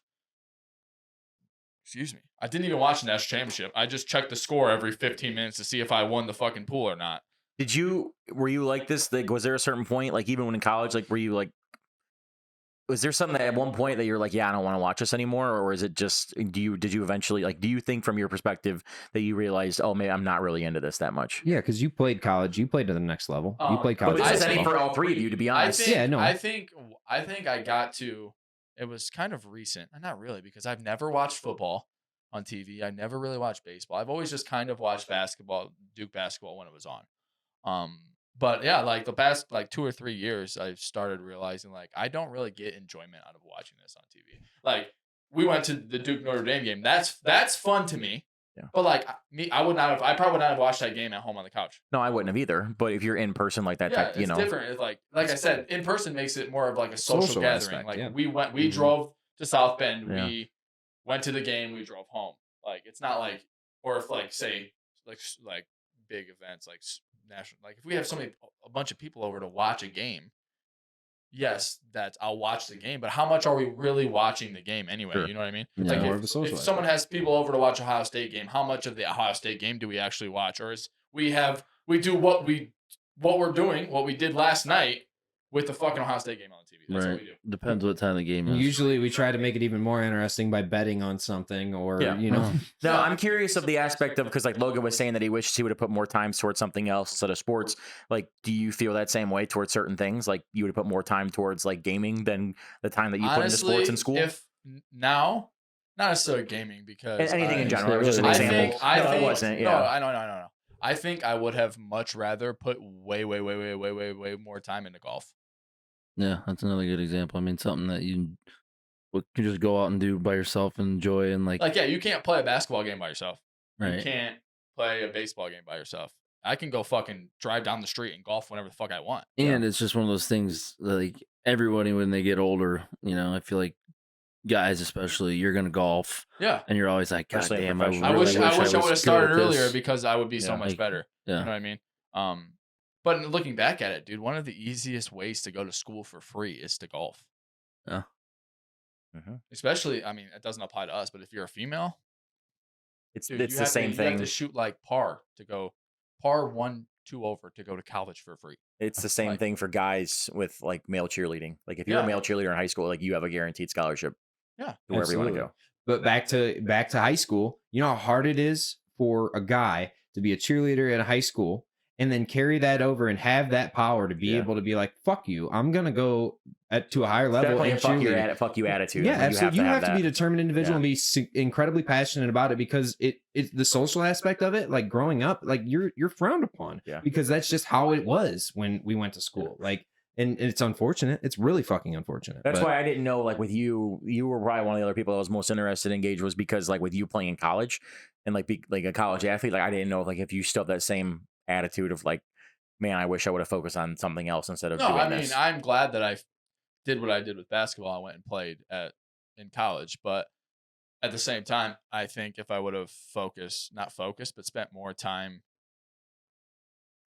Excuse me. I didn't even watch the national championship. I just checked the score every 15 minutes to see if I won the fucking pool or not. Were you like this? Like, was there a certain point, like even when in college, like were you like, was there something that at one point that you're like, yeah, I don't want to watch this anymore? Or is it just, did you eventually, like, do you think from your perspective that you realized, oh, maybe I'm not really into this that much? Yeah, because you played college. You played to the next level. You played But college. this is basketball. for all three of you, to be honest. I think I got to, it was kind of recent. Not really, because I've never watched football on TV. I never really watched baseball. I've always just kind of watched basketball, Duke basketball when it was on. But yeah, like the past 2 or 3 years, I've started realizing like I don't really get enjoyment out of watching this on TV. Like we went to the Duke Notre Dame game. That's fun to me. Yeah. But like me, I probably would not have watched that game at home on the couch. No, I wouldn't have either. But if you're in person like that, Yeah, you know, it's different. It's like I said, in person makes it more of like a social gathering. aspect, Like yeah. we drove to South Bend. Yeah. We went to the game. We drove home. Like it's not like, or if like say like big events like national, like if we have a bunch of people over to watch a game, yes, I'll watch the game. But how much are we really watching the game anyway? Sure. You know what I mean? Yeah. Like More of a social if someone has people over to watch Ohio State game, how much of the Ohio State game do we actually watch? Or is we do what we're doing, what we did last night with the fucking Ohio State game on the TV. That's what we do. Depends what time the game is. Usually we try to make it even more interesting by betting on something or, you know. Now, I'm curious of the aspect of, because like Logan was saying that he wishes he would have put more time towards something else instead of sports. Like, do you feel that same way towards certain things? Like you would have put more time towards like gaming than the time that you put into sports in school? If now, not necessarily gaming, because Anything in general, it was just an example. I it wasn't. Yeah. No. I think I would have much rather put way more time into golf. Yeah, that's another good example. I mean, something that you can just go out and do by yourself and enjoy and like yeah, you can't play a basketball game by yourself. right. You can't play a baseball game by yourself. I can go fucking drive down the street and golf whenever the fuck I want. And it's just one of those things that, like everybody when they get older, you know, I feel like guys especially, you're gonna golf. Yeah. And you're always like, God Especially damn, professional. I wish I would have started earlier earlier because I would be so much like, better. Yeah. You know what I mean? But looking back at it, dude, one of the easiest ways to go to school for free is to golf. Yeah. Mm-hmm. Especially, I mean, it doesn't apply to us, but if you're a female, It's dude, the same You thing. have to shoot like par 1-2 over to go to college for free. It's the same thing for guys with like male cheerleading. Like if you're a male cheerleader in high school, like you have a guaranteed scholarship. Yeah. To wherever you want to go. But back to high school, you know how hard it is for a guy to be a cheerleader in high school and then carry that over and have that power to be able to be like, fuck you, I'm gonna go to a higher level. Definitely And a fuck you attitude. Yeah, Like, absolutely. You have to be a that. determined individual and be incredibly passionate about it because it's the social aspect of it. Like growing up, like you're frowned upon because that's just how it was when we went to school. Like, and it's unfortunate. It's really fucking unfortunate. That's why I didn't know, like with you were probably one of the other people I was most interested in engage was because like with you playing in college and like be like a college athlete, like I didn't know like if you still have that same attitude of like, man, I wish I would have focused on something else instead of doing this. I'm glad that I did what I did with basketball. I went and played in college, but at the same time, I think if I would have spent more time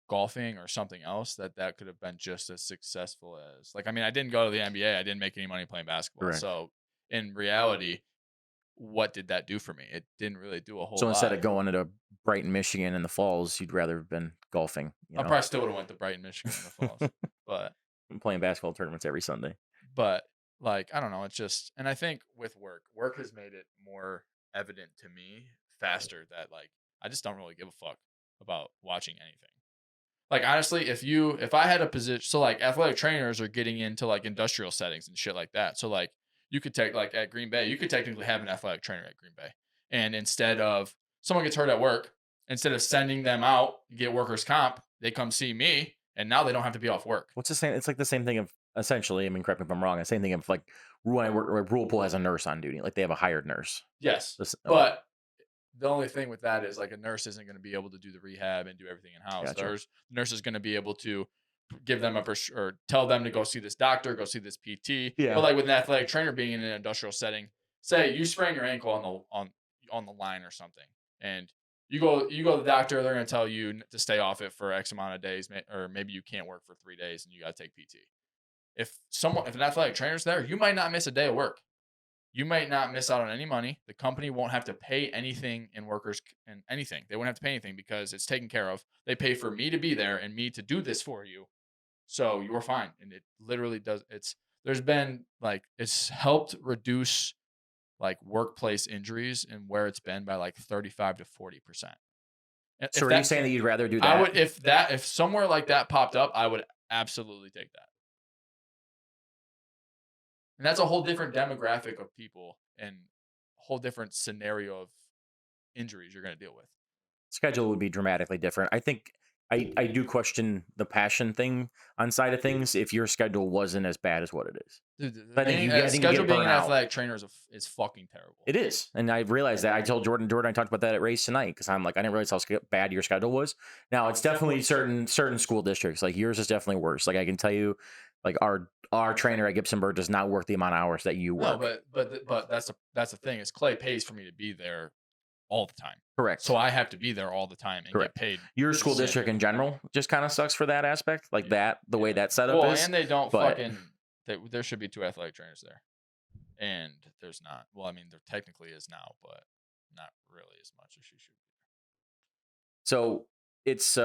golfing or something else, that could have been just as successful as I didn't go to the NBA. I didn't make any money playing basketball. Correct. So in reality, what did that do for me? It didn't really do a whole lot. So instead of going to Brighton, Michigan in the falls, you'd rather have been golfing. I probably still would have went to Brighton, Michigan in the falls, but I'm playing basketball tournaments every Sunday. But like, I don't know. It's just, and I think with work has made it more evident to me faster that like, I just don't really give a fuck about watching anything. Like, honestly, if I had a position, so like athletic trainers are getting into like industrial settings and shit like that. So like you could take like at Green Bay, you could technically have an athletic trainer at Green Bay. And instead of someone gets hurt at work, instead of sending them out and get workers' comp, they come see me and now they don't have to be off work. What's the same? It's like the same thing of essentially, I mean, correct me if I'm wrong, the same thing of like when I work, Rule Pool has a nurse on duty. Like they have a hired nurse. Yes. But the only thing with that is like a nurse isn't going to be able to do the rehab and do everything in house. Gotcha. The nurse is going to be able to give them or tell them to go see this doctor, go see this PT. Yeah. But like with an athletic trainer being in an industrial setting, say you sprain your ankle on the line or something, and you go to the doctor, they're going to tell you to stay off it for X amount of days, or maybe you can't work for 3 days and you got to take PT. If an athletic trainer's there, you might not miss a day of work. You might not miss out on any money. The company won't have to pay anything in workers and anything. They won't have to pay anything because it's taken care of. They pay for me to be there and me to do this for you. So you're fine. And it literally does. There's been like, it's helped reduce like workplace injuries and where it's been by like 35 to 40%. So are you saying that you'd rather do that? I would, if somewhere like that popped up, I would absolutely take that. And that's a whole different demographic of people and a whole different scenario of injuries you're going to deal with. Schedule would be dramatically different. I think I do question the passion thing on side of things if your schedule wasn't as bad as what it is. Dude, I think schedule being an athletic trainer is fucking terrible. It is. And I realized that. I told Jordan, I talked about that at race tonight because I'm like, I didn't realize how bad your schedule was. Now, it's definitely certain school districts. Like yours is definitely worse. Like I can tell you, like our trainer at Gibsonburg does not work the amount of hours that you work. No, but that's the thing is Clay pays for me to be there all the time. Correct. So I have to be there all the time and get paid. Your school district in general just kind of sucks for that aspect, like that, the way that setup is. And they don't there should be 2 athletic trainers there. And there's not. Well, I mean, there technically is now, but not really as much as she should be. So it's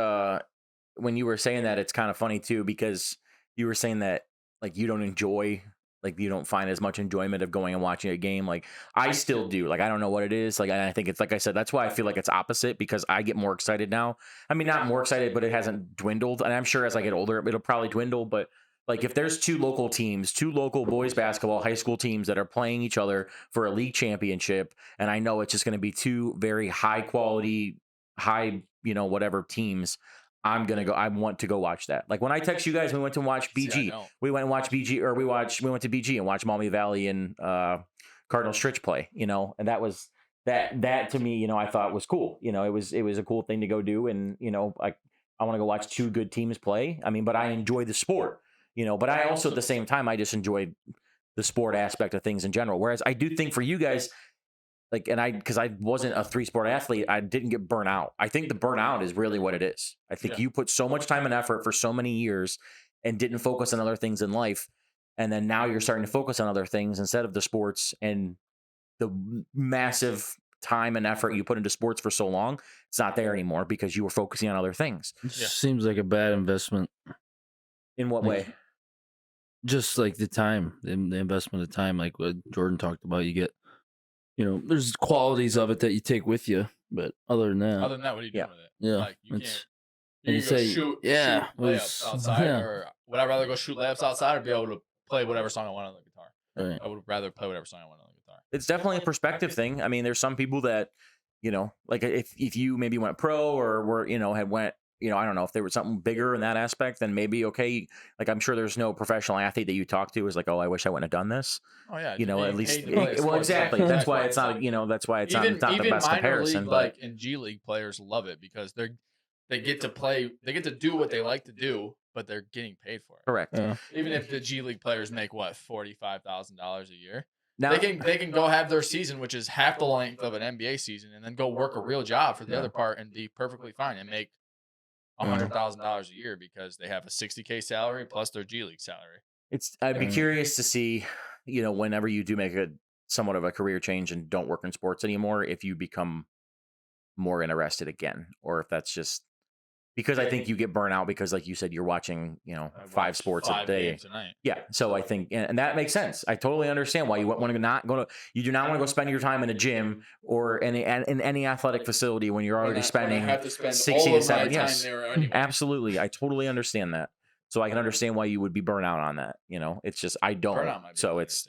when you were saying that, it's kind of funny too, because you were saying that like you don't find as much enjoyment of going and watching a game. Like I still do. Like I don't know what it is. Like I think it's like I said, that's why I feel like it's opposite, because I get more excited now. I mean, not more excited, but it hasn't dwindled. And I'm sure as I get older, it'll probably dwindle. But like if there's 2 local boys basketball high school teams that are playing each other for a league championship, and I know it's just going to be 2 very high quality, whatever teams, I want to go watch that. Like when I text you guys, we went to watch BG. We went and watched BG, or we went to BG and watched Maumee Valley and Cardinal Stritch play, and that was that to me, I thought was cool. It was a cool thing to go do. And, I want to go watch 2 good teams play. I mean, but I enjoy the sport, but I also at the same time, I just enjoyed the sport aspect of things in general. Whereas I do think for you guys, like, because I wasn't a 3-sport athlete, I didn't get burnt out. I think the burnout is really what it is. I think you put so much time and effort for so many years and didn't focus on other things in life. And then now you're starting to focus on other things instead of the sports, and the massive time and effort you put into sports for so long, it's not there anymore because you were focusing on other things. Seems like a bad investment. In what way? Just like the time, the investment of time, like what Jordan talked about, you get, there's qualities of it that you take with you, but other than that, what are you doing with it? Yeah, like you can't. You say, shoot layups outside, or would I rather go shoot layups outside or be able to play whatever song I want on the guitar? Right. I would rather play whatever song I want on the guitar. It's definitely a perspective thing. I mean, there's some people that, like if you maybe went pro or were, had went, I don't know if there was something bigger in that aspect, then maybe okay. Like I'm sure there's no professional athlete that you talk to is like, oh, I wish I wouldn't have done this. Oh yeah, at least. Well, exactly. That's why it's not. That's why it's not the best comparison. League, but like in G League, players love it because they get to play, they get to do what they like to do, but they're getting paid for it. Correct. Yeah. Even if the G League players make what $45,000 a year. Now, they can go have their season, which is half the length of an NBA season, and then go work a real job for the other part and be perfectly fine and make $100,000 a year because they have a $60K salary plus their G League salary. I'd be curious to see, whenever you do make a somewhat of a career change and don't work in sports anymore, if you become more interested again, or if that's just because I think you get burnt out because, like you said, you're watching, 5 sports a day. Yeah. So I think, and that makes sense. I totally understand why you want to not go to, you do not want to go spend your time in a gym or in any athletic facility when you're already spending 60 to 70. Yes, absolutely. I totally understand that. So I can understand why you would be burnt out on that. It's just, I don't. So it's,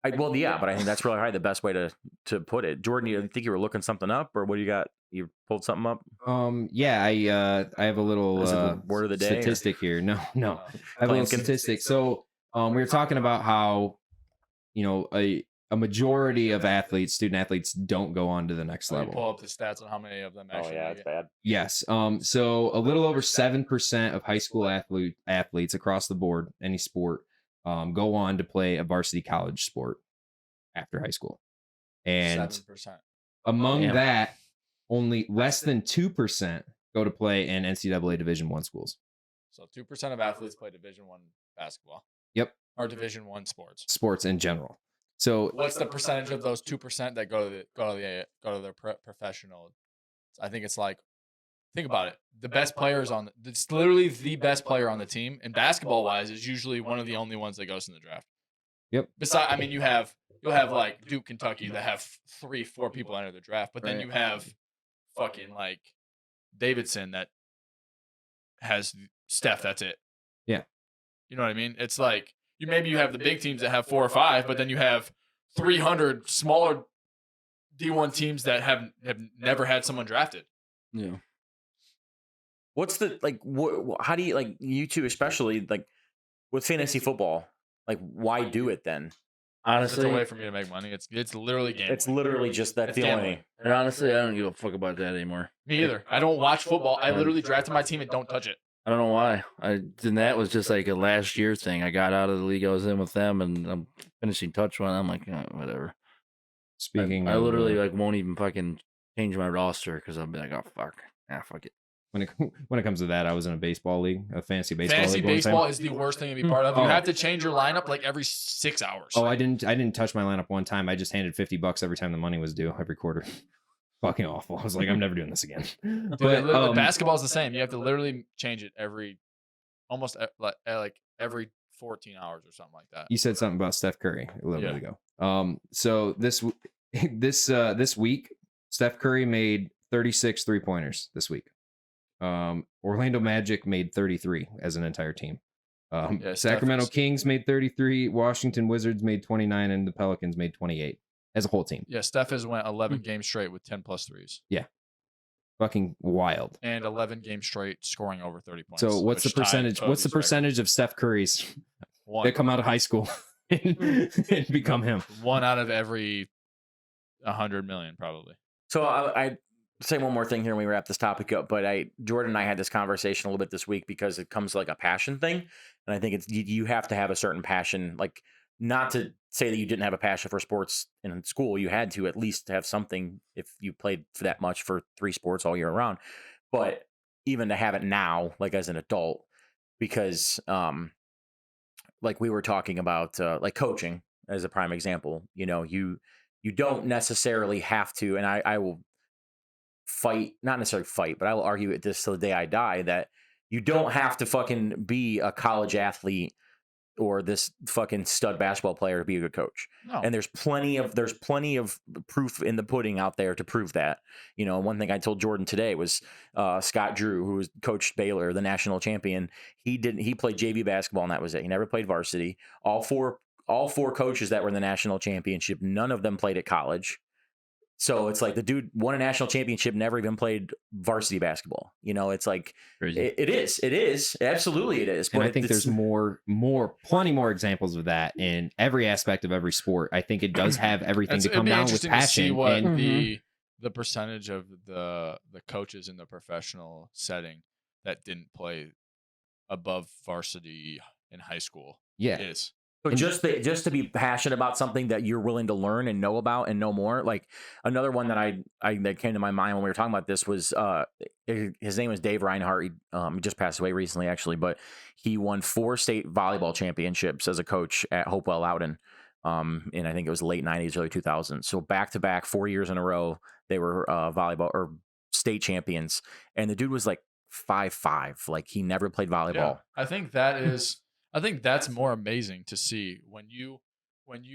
but I think that's really probably the best way to put it. Jordan, you think you were looking something up, or what do you got? You pulled something up? Yeah, I have a little word of the day statistic here. No, I have a little statistic. So we were talking about how a majority of student athletes don't go on to the next level. Pull up the stats on how many of them actually. Oh yeah, it's bad. Yes. So a little over 7% of high school athletes across the board, any sport, go on to play a varsity college sport after high school. And 7%. Among Damn. that, only less than 2% go to play in NCAA Division I schools. So 2% of athletes play Division I basketball. Yep. Or Division I sports. Sports in general. So what's the percentage of those 2% that go to their professional? I think it's like, think about it. The best players it's literally the best player on the team, and basketball wise is usually one of the only ones that goes in the draft. Yep. Besides, I mean, you'll have like Duke, Kentucky that have 3-4 people enter the draft, but then you have fucking like Davidson that has Steph. That's it. Yeah. You know what I mean? It's like you have the big teams that have 4 or 5, but then you have 300 smaller D1 teams that have never had someone drafted. Yeah. What's the like? How do you like you two, especially like with fantasy football? Like, why do it then? Honestly, Honestly, it's a way for me to make money. It's literally gambling. It's literally just that It's feeling. gambling. and honestly, I don't give a fuck about that anymore. Me either. I don't watch football. I literally drafted my team and don't touch it. I don't know why. And that was just like a last year thing. I got out of the league I was in with them, and I'm finishing touch one. I'm like, whatever. speaking, I of, literally like won't even fucking change my roster because I'll be like, oh fuck, fuck it. when it comes to that, I was in a baseball league, a fantasy baseball Fantasy league. one time. baseball is the worst thing to be part of. You Oh. have to change your lineup like every 6 hours. Oh, I didn't touch my lineup one time. I just handed $50 every time the money was due every quarter. Fucking awful. I was like, I'm never doing this again. Dude, But basketball's the same. You have to literally change it almost like every 14 hours or something like that. you said something about Steph Curry a little Yeah. bit ago. So this week, Steph Curry made 36 3-pointers this week. Orlando Magic made 33 as an entire team. Yeah, Sacramento Steph- Kings made 33, Washington Wizards made 29, and the Pelicans made 28 as a whole team. Yeah, Steph has went 11 games straight with 10 plus threes. Fucking wild. And 11 games straight scoring over 30 points. So what's the which tied percentage? What's the Kobe's record. percentage of Steph Curry's One. that come out of high school and become him? 1 out of every 100 million, probably. So I say one more thing here when we wrap this topic up, but Jordan and I had this conversation a little bit this week because it comes like a passion thing, and I think it's you have to have a certain passion. Like, not to say that you didn't have a passion for sports in school, you had to at least have something if you played for that much for 3 sports all year round, but even to have it now, like as an adult, because like we were talking about like coaching as a prime example, you don't necessarily have to, and I will not necessarily fight, but I will argue at this till the day I die that you don't have to fucking be a college athlete or this fucking stud basketball player to be a good coach. No. And there's plenty of proof in the pudding out there to prove that. One thing I told Jordan today was Scott Drew, who coached Baylor, the national champion. He played JV basketball and that was it. He never played varsity. All four coaches that were in the national championship, none of them played at college. So it's like the dude won a national championship, never even played varsity basketball. It's like Crazy. it is absolutely it is. And But I think there's plenty more examples of that in every aspect of every sport. I think it does have everything to It'd come be down with interesting to see passion. what And the percentage of the coaches in the professional setting that didn't play above varsity in high school yeah, is. But just to be passionate about something that you're willing to learn and know about and know more. Like another one that that came to my mind when we were talking about this was his name was Dave Reinhardt. He just passed away recently, actually, but he won 4 state volleyball championships as a coach at Hopewell Loudon. And I think it was late 90s, early 2000s. So back to back, 4 years in a row, they were volleyball or state champions. And the dude was like 5'5", like he never played volleyball. Yeah, I think that's more amazing to see when you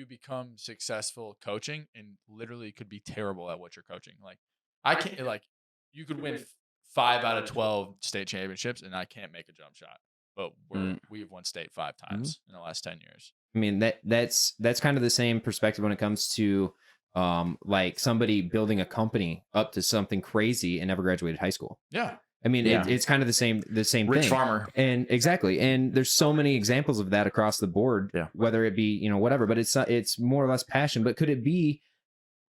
become successful coaching and literally could be terrible at what you're coaching. Like I can't, like you could win 5 out of 12 state championships and I can't make a jump shot, but we've won state 5 times in the last 10 years. I mean that's kind of the same perspective when it comes to like somebody building a company up to something crazy and never graduated high school. Yeah. I mean, Yeah. it's kind of the same Rich thing. Farmer. And exactly. And there's so many examples of that across the board, Yeah. whether it be, whatever, but it's more or less passion. But could it be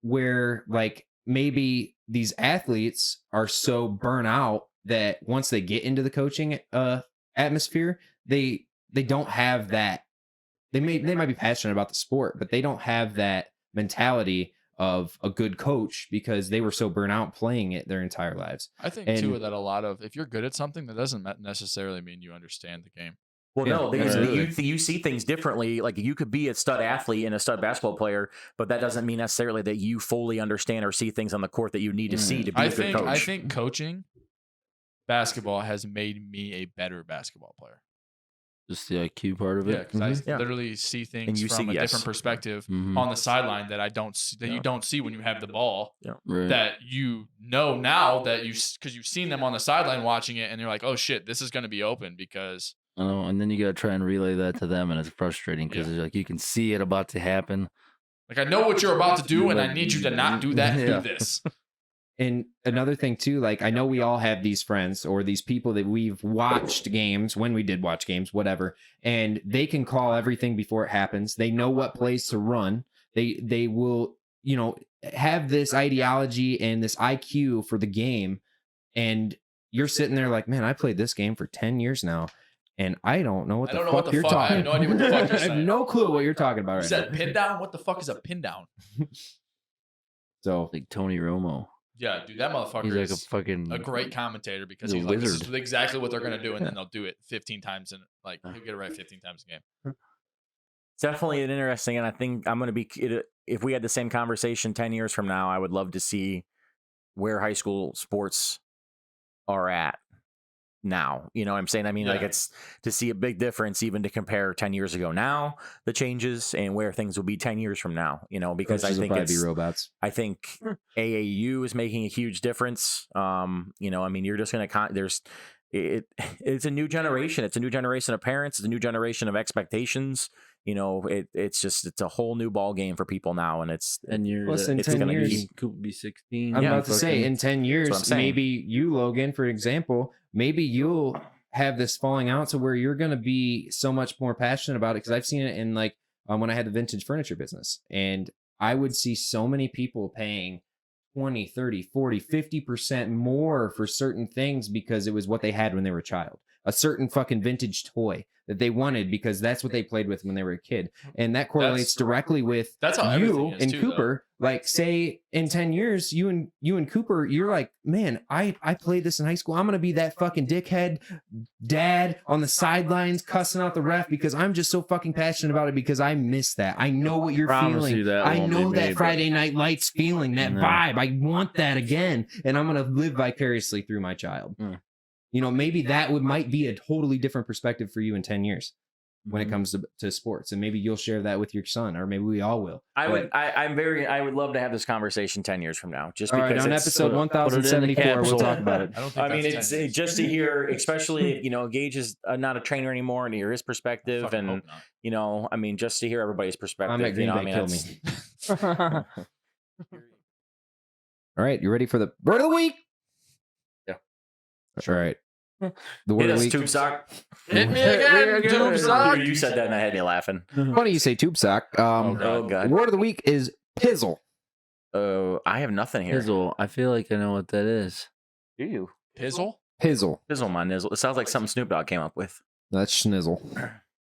where like maybe these athletes are so burnt out that once they get into the coaching atmosphere, they don't have that. They might be passionate about the sport, but they don't have that mentality of a good coach because they were so burnt out playing it their entire lives. I think And- too that a lot of if you're good at something, that doesn't necessarily mean you understand the game. Well, Yeah, no, absolutely. you see things differently. Like you could be a stud athlete and a stud basketball player, but that doesn't mean necessarily that you fully understand or see things on the court that you need to see to be a good coach. I think coaching basketball has made me a better basketball player. Just the IQ part of Yeah, it. because I literally see things you from see- a yes. different perspective Mhm. on the sideline that I don't see, that you don't see when you have the ball. Right. That you know now that because you've seen them on the sideline watching it, and you're like, oh shit, this is going to be open because. I know, and then you gotta try and relay that to them, and it's frustrating because it's like you can see it about to happen. Like, I know what you're about to do, and I need you to not do that and Yeah. do this. And another thing too, like I know we all have these friends or these people that we've watched games when we did watch games, whatever, and they can call everything before it happens. They know what plays to run. They will, have this ideology and this IQ for the game. And you're sitting there like, man, I played this game for 10 years now. And I don't know what I the don't know fuck what the you're fuck- I talking have no idea what the fuck you're I have saying. no clue what you're talking about You right said now. pin down? What the fuck is a pin down? So Like Tony Romo. Yeah, dude, that motherfucker He's like is a fucking a great commentator because he's a he's like, this wizard. is exactly what they're going to do, and then they'll do it 15 times, and like he'll get it right 15 times a game. It's definitely an interesting, and I think I'm going to be. If we had the same conversation 10 years from now, I would love to see where high school sports are at now. You know what I'm saying? I mean, like Yeah. it's to see a big difference, even to compare 10 years ago now, the changes and where things will be 10 years from now. Because coaches I will think probably it's. be robots. I think AAU is making a huge difference. I mean, you're just going to it's a new generation. It's a new generation of parents. It's a new generation of expectations. It's a whole new ball game for people now, and it's and you're Plus, in it's 10 gonna years, could be 16. I'm Yeah, about to say, fucking- in 10 what I'm years, saying. maybe you, Logan, for example, maybe you'll have this falling out to where you're going to be so much more passionate about it. Because I've seen it in when I had the vintage furniture business, and I would see so many people paying 20, 30, 40, 50% more for certain things because it was what they had when they were a child. A certain fucking vintage toy that they wanted because that's what they played with when they were a kid. And that correlates directly with That's how everything you is and too, Cooper. Like, say in 10 years, you and Cooper, you're like, man, I played this in high school. I'm gonna be that fucking dickhead dad on the sidelines cussing out the ref because I'm just so fucking passionate about it because I miss that. I know what you're Promise feeling. you that I won't be know me, that but- Friday Night Lights feeling, that No. vibe. I want that again. And I'm gonna live vicariously through my child. Mm. Maybe that might be a totally different perspective for you in 10 years when it comes to sports. And maybe you'll share that with your son, or maybe we all will. I But- would love to have this conversation 10 years from now, just All because right, on it's episode put it in the 1074, we'll capsule. talk about it. I don't think I mean, that's it's 10 years. just to hear, especially if, Gage is not a trainer anymore, and to hear his perspective, Fucking and hope not. I mean, just to hear everybody's perspective. I'm at Green Bay, kill that's- All right, you ready for the word of the week? Yeah. All right. The word Hit of the us, week. Tube Sock. Hit me again, Tube Sock. Dude, you said that and that had me laughing. Funny you say tube sock. Oh, God. Oh The God. word of the week is pizzle. I have nothing here. Pizzle. I feel like I know what that is. Do you? Pizzle? Pizzle. Pizzle my nizzle. It sounds like something Snoop Dogg came up with. That's schnizzle.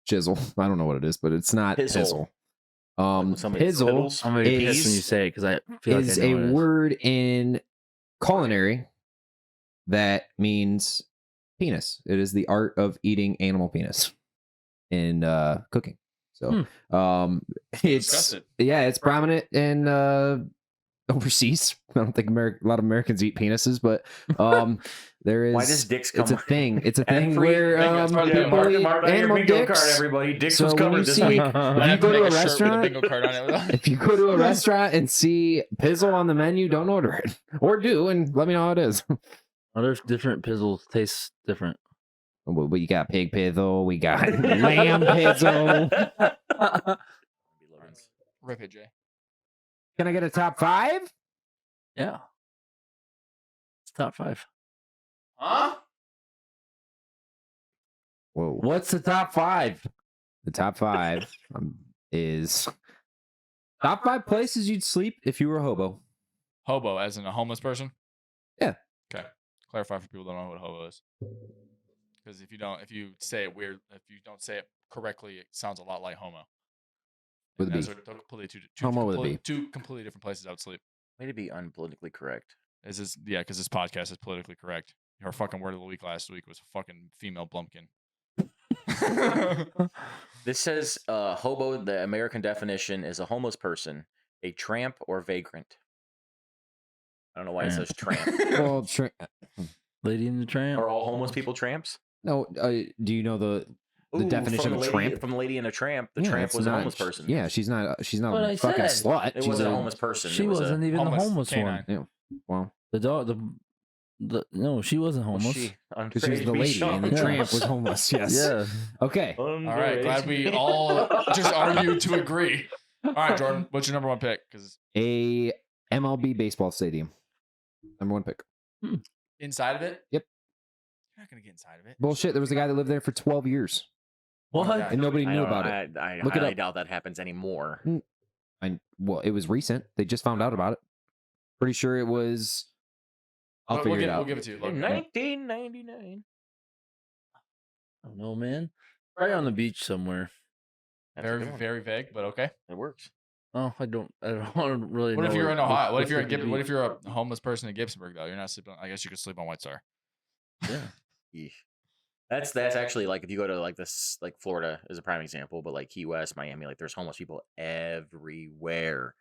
Chisel. I don't know what it is, but it's not Pizzle. pizzle. Somebody Pizzle spitbles? I'm gonna be pissed Is- when you say it because I feel is like I know a what it is. word in culinary that means penis. It is the art of eating animal penis in cooking. So it's Disgusted. it's prominent in overseas. I don't think a lot of Americans eat penises, but there is Why does dicks come? it's a thing. It's a thing Every- where That's probably the people mark, eat mark on your animal bingo dicks. card, everybody. Dicks So was when you covered this see- week. I If have you to go to make a shirt with restaurant- bingo card on it. If you go to a restaurant and see pizzle on the menu, don't order it. Or do, and let me know how it is. Oh, there's different pizzles. Tastes different. We got pig pizzle, we got lamb pizzle. Rip it, Jay. Can I get a top 5? Yeah. It's top 5. Huh? Whoa. What's the top 5? The top 5 is top 5 places you'd sleep if you were a hobo. Hobo, as in a homeless person? Yeah. Okay. Clarify for people who don't know what hobo is. Because if you don't say it correctly, it sounds a lot like homo. With a B. Those are completely Homo with a B. two completely different places I would sleep. Way to be unpolitically correct. Because this podcast is politically correct. Our fucking word of the week last week was fucking female blumpkin. This says hobo, the American definition is a homeless person, a tramp or vagrant. I don't know why it says tramp. Well, Lady in the Tramp. Are all homeless people tramps? no. Do you know the definition from of the tramp? From Lady and a Tramp, the Yeah, tramp it's was a not- homeless person. Yeah, she's not What a I fucking said. slut. It She's wasn't a a homeless person. She It was wasn't even the homeless homeless canine. one. Yeah. Well, The dog. No, she wasn't Well, homeless. because she was the lady and the Yeah. tramp was homeless. Yes. Yeah. Okay. All right, glad we all just argued to agree. All right, Jordan, what's your number one pick? Because A MLB baseball stadium. Number one pick. inside of it? Yep. You're not going to get inside of it. Bullshit. There was a guy that lived there for 12 years. What? And nobody knew about it. I Look it highly up. doubt that happens anymore. Well, it was recent. They just found out about it. Pretty sure it was. I'll figure it out. We'll give it to you. Logan. 1999. I don't know, man. Probably on the beach somewhere. That's a Very, good one. very vague, but okay. It works. Oh, I don't really What know. if you're in Ohio? What if you're in it could Gib- What be. if you're a homeless person in Gibsonburg though? You're not sleeping. I guess you could sleep on White Star. Yeah. Yeesh. That's actually like if you go to like this like Florida is a prime example, but like Key West, Miami, like there's homeless people everywhere,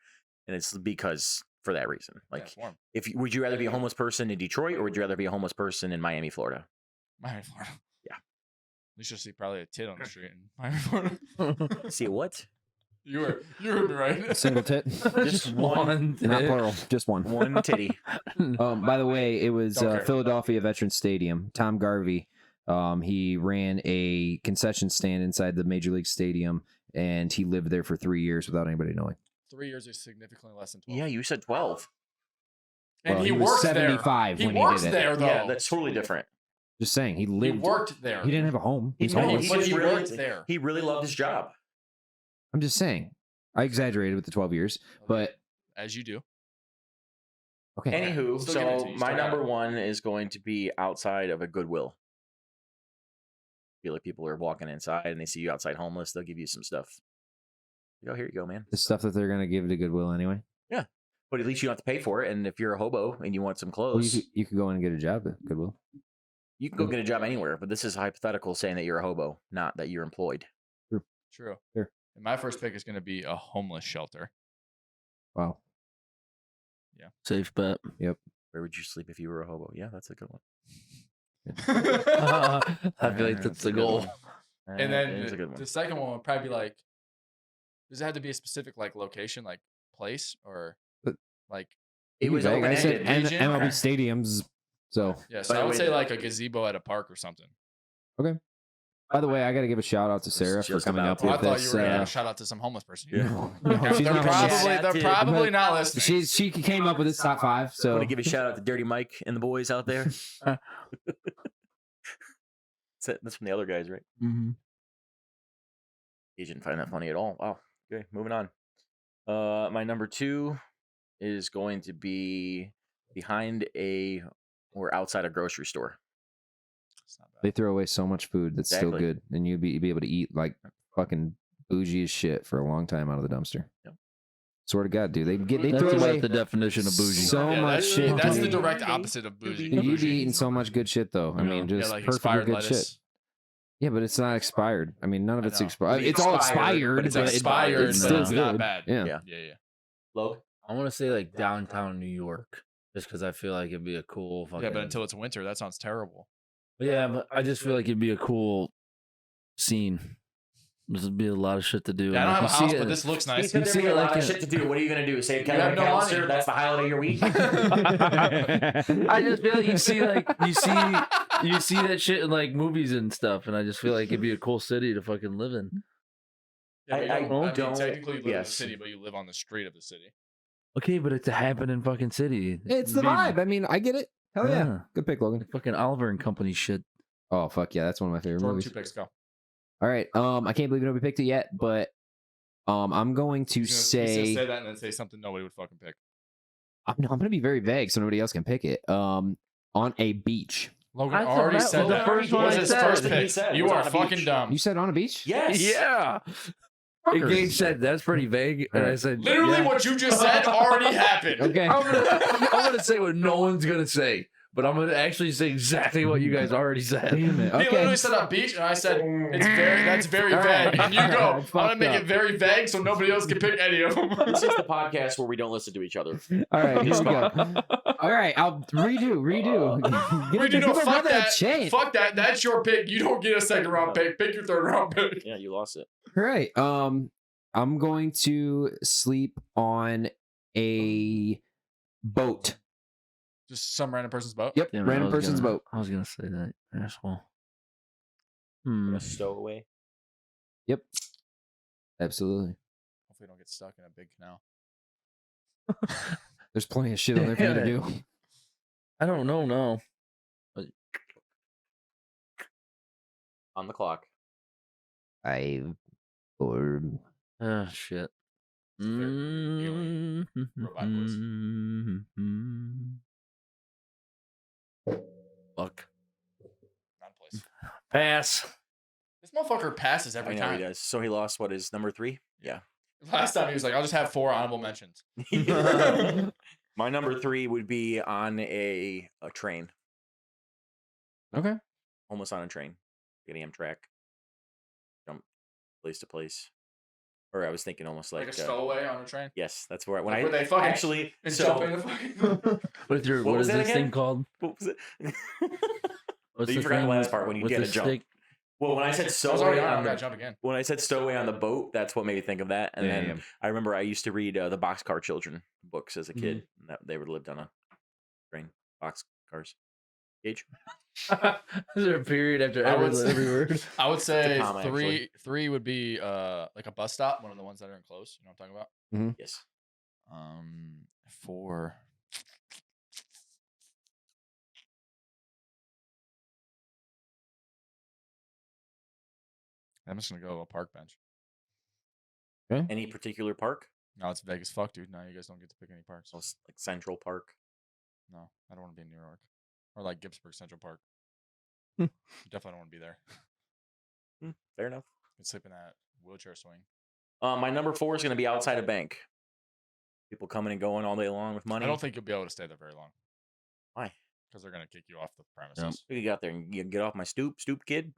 and it's because for that reason. Yeah, Like, it's warm. would you rather be a homeless person in Detroit or would you rather be a homeless person in Miami, Florida? Miami, Florida. Yeah. You should see probably a tit on the street in Miami, Florida. See what? You heard me right. Single tit. Just one, Not plural. Just one. one titty. By the way, it was Don't care. Philadelphia Veterans Stadium. Tom Garvey, he ran a concession stand inside the Major League Stadium, and he lived there for 3 years without anybody knowing. 3 years is significantly less than 12. Yeah, you said 12. and Well, he he was worked 75 there. when He he works did it. there though. Yeah, that's totally different. Just saying, he He lived. worked there. He didn't have a home. He's No, homeless. but just he really- worked there. He really loved his job. I'm just saying. I exaggerated with the 12 years, but As you do. okay. Anywho, Still give it to so you, my still got number it. one is going to be outside of a Goodwill. Feel like people are walking inside and they see you outside homeless, they'll give you some stuff. Oh, here you go, man. The stuff that they're gonna give to Goodwill anyway. But at least you don't have to pay for it. And if you're a hobo and you want some Well, clothes, you could go in and get a job at Goodwill. you can go get a job anywhere. But this is hypothetical saying that you're a hobo, not that you're employed. True. Sure. And my first pick is going to be a homeless shelter. Wow. Safe bet. Where would you sleep if you were a hobo? Yeah, that's a good one. I feel like that's the a good goal. one. And That then is a good one. the second one would probably be like, does it have to be a specific like location, like place, or But- like? It was Like I said, open-ended. region? MLB stadiums. So, Yeah, so By I the would way, say like a gazebo at a park or something. by the way, I got to give a shout out to Sarah for just coming about up to. Oh, I with thought this. you were gonna give a shout out to some homeless person. Yeah. No, she's they're not homeless. probably they're probably But not listening. She came up with this top 5. I So want to give a shout out to Dirty Mike and the boys out there. That's from the other guys, right? Mm-hmm. You didn't find that funny at all. Wow. Okay, moving on. My number 2 is going to be behind or outside a grocery store. It's not they bad. throw away so much food that's still Exactly. good, and you'd be able to eat like fucking bougie as shit for a long time out of the dumpster. Yep. Swear to God, dude, they That's throw about away the definition of bougie. so Yeah, much that's, shit. That's the dude. direct opposite of bougie. You'd be eating so much good shit though. I You mean, know? just yeah, like perfectly expired good lettuce. shit. Yeah, but it's not expired. I mean, none of I it's know. expired. It's It's all expired, expired, but it's but expired, it's but still it's not good. bad. Yeah. Yeah. Yeah, yeah. Logan? I want to say like downtown New York, just because I feel like it'd be a cool fucking. Yeah, but until it's winter, that sounds terrible. Yeah, but I just feel like it'd be a cool scene. There'd be a lot of shit to do. Yeah, I don't and have a you house, see but it- this looks He nice. said You there'd see be it a like lot of a- shit to do. What are you going to do? Say You Kevin have no McAllister? money. That's the highlight of your week? I just feel like you see that shit in like movies and stuff, and I just feel like it'd be a cool city to fucking live in. Yeah, but you I mean, don't- technically you live in the yes. city, but you live on the street of the city. Okay, but it's a happening fucking city. It's the Be- vibe. I mean, I get it. Hell yeah. Yeah. Good pick, Logan. Fucking Oliver and Company shit. Oh fuck yeah, that's one of my favorite Jordan, movies. 2 picks, go. All right. I can't believe nobody picked it yet, but I'm going to He's gonna say say that and then say something nobody would fucking pick. I'm going to be very vague so nobody else can pick it. On a beach. Logan I thought already that said was the that. first It one was I his said. first He pick. said it You was are on a fucking beach. dumb. You said on a beach? Yes. Yeah. And Gage said that's pretty vague, and I said Literally, yeah. what you just said already happened. Okay. I'm gonna say what no one's gonna say, but I'm gonna actually say exactly what you guys already said. Damn it. He Okay. literally said a beach, and I said that's very All vague. right. And you go, All right, I'm gonna fucked make up. it very vague so nobody else can pick any of them. This is the podcast where we don't listen to each other. All right, here we go. All right, I'll redo. Redo, no, fuck that. Change. Fuck that. That's your pick. You don't get a second round pick. Pick your third round pick. Yeah, you lost it. All right. I'm going to sleep on a boat. Just some random person's boat. Yep, Damn it, random person's boat. I was gonna say that, asshole. A stowaway. Yep. Absolutely. Hopefully, you don't get stuck in a big canal. There's plenty of shit on there for you to do. I don't know. No, On the clock. 5, 4. oh shit. Robot voice. Fuck. Not a place. Pass. This motherfucker passes I every know time. he does. So he lost what is number 3? Yeah. Last time he was like, I'll just have 4 honorable mentions. My number 3 would be on a train. Okay. Almost on a train. Get Amtrak. Jump place to place. Or I was thinking almost Like like a stowaway on a train. yes, that's where Like where they fucking actually And so jump in the fucking. What What was is that this again? thing called? what was it? What's You the forgot the thing last with- part when you with get the a jump. stick? Well, when I said I was stowaway already on. I on gotta the jump again. when I said stowaway on the boat, that's what made me think of that. And then Damn. I remember I used to read the Boxcar Children books as a kid. And that they would lived on a train, boxcars. Gage? Is there a period after I every, would say- every word? I would say comma, three would be like a bus stop, one of the ones that are enclosed. You know what I'm talking about? Yes. 4. I'm just gonna go a park bench. Any particular park? No, it's Vegas. Fuck, dude. No, you guys don't get to pick any parks. So like Central Park. No, I don't want to be in New York or like Gibbsburg Central Park. Hmm. Definitely don't want to be there. Fair enough. Been sleeping at wheelchair swing. My number 4 is going to be outside a bank. People coming and going all day long with money. I don't think you'll be able to stay there very long Why? because they're gonna kick you off the premises. You get out there and you get off my stoop, kid.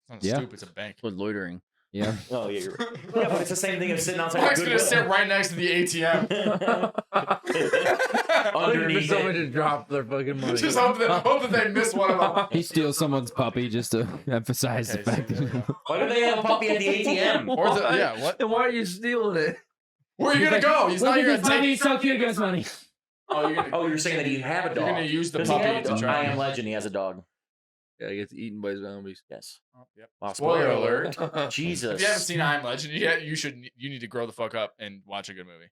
It's not Yeah. a stoop; it's a bank. With loitering. Yeah. Oh yeah, you're right. Yeah, but it's the same thing as sitting outside. Mike's a gonna sit right next to the ATM. Waiting for Underneath someone it. to drop their fucking money. Just hope that they miss one of them. He steals someone's puppy just to emphasize Okay, the fact so there we that go. Why do they have a puppy at the ATM? Or the yeah, what? Then why are you stealing it? Where are you gonna go? He's not your take. so cute, gives money. Oh, you're gonna. Oh, you're saying that you have a You're dog. gonna use the Does he puppy have a to dog? try. I Am Legend. He has a dog. Yeah, it gets eaten by zombies. Yes. Oh, yep. Wow, Spoiler alert. Jesus. If you haven't seen I Am Legend yet, you need to grow the fuck up and watch a good movie.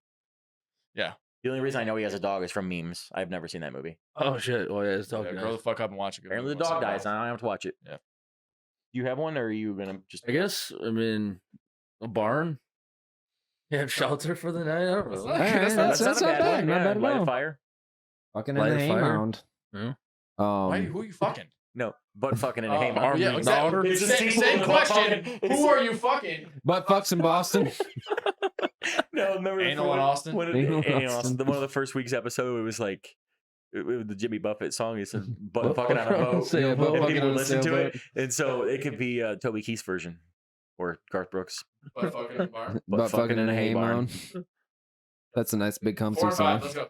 Yeah. The only reason I know he has a dog is from memes. I've never seen that movie. Oh shit! Oh yeah, it's Yeah, talking. grow the fuck up and watch a good Apparently movie. the dog once in a dies. while. Now I have to watch it. Yeah. Do you have one, or are you gonna just? I guess. I mean, a barn. You have shelter for the night. I don't That's know. not- Alright, that's that's not bad. Not bad at Light a all. fire. Fucking Light in a the hay fire. mound. Yeah. Who are you fucking? No, butt fucking in a Oh, hay mound. yeah, exactly. It's a Same sequel to question. fucking- Who are you fucking? Butt fucks in Boston. No, remember Anal in Austin? Anal in Anal in Austin. Austin. One of the first week's episode, it was like it was the Jimmy Buffett song. He said butt Butt fucking on a fucking on a boat. sailboat. Butt And fucking people on would a listen to sailboat. it, and so it could be Toby Keith's version or Garth Brooks. Butt fucking in the bar. Butt fucking in a hay barn. mound. That's a nice big come 4 to and 5. song. Let's go.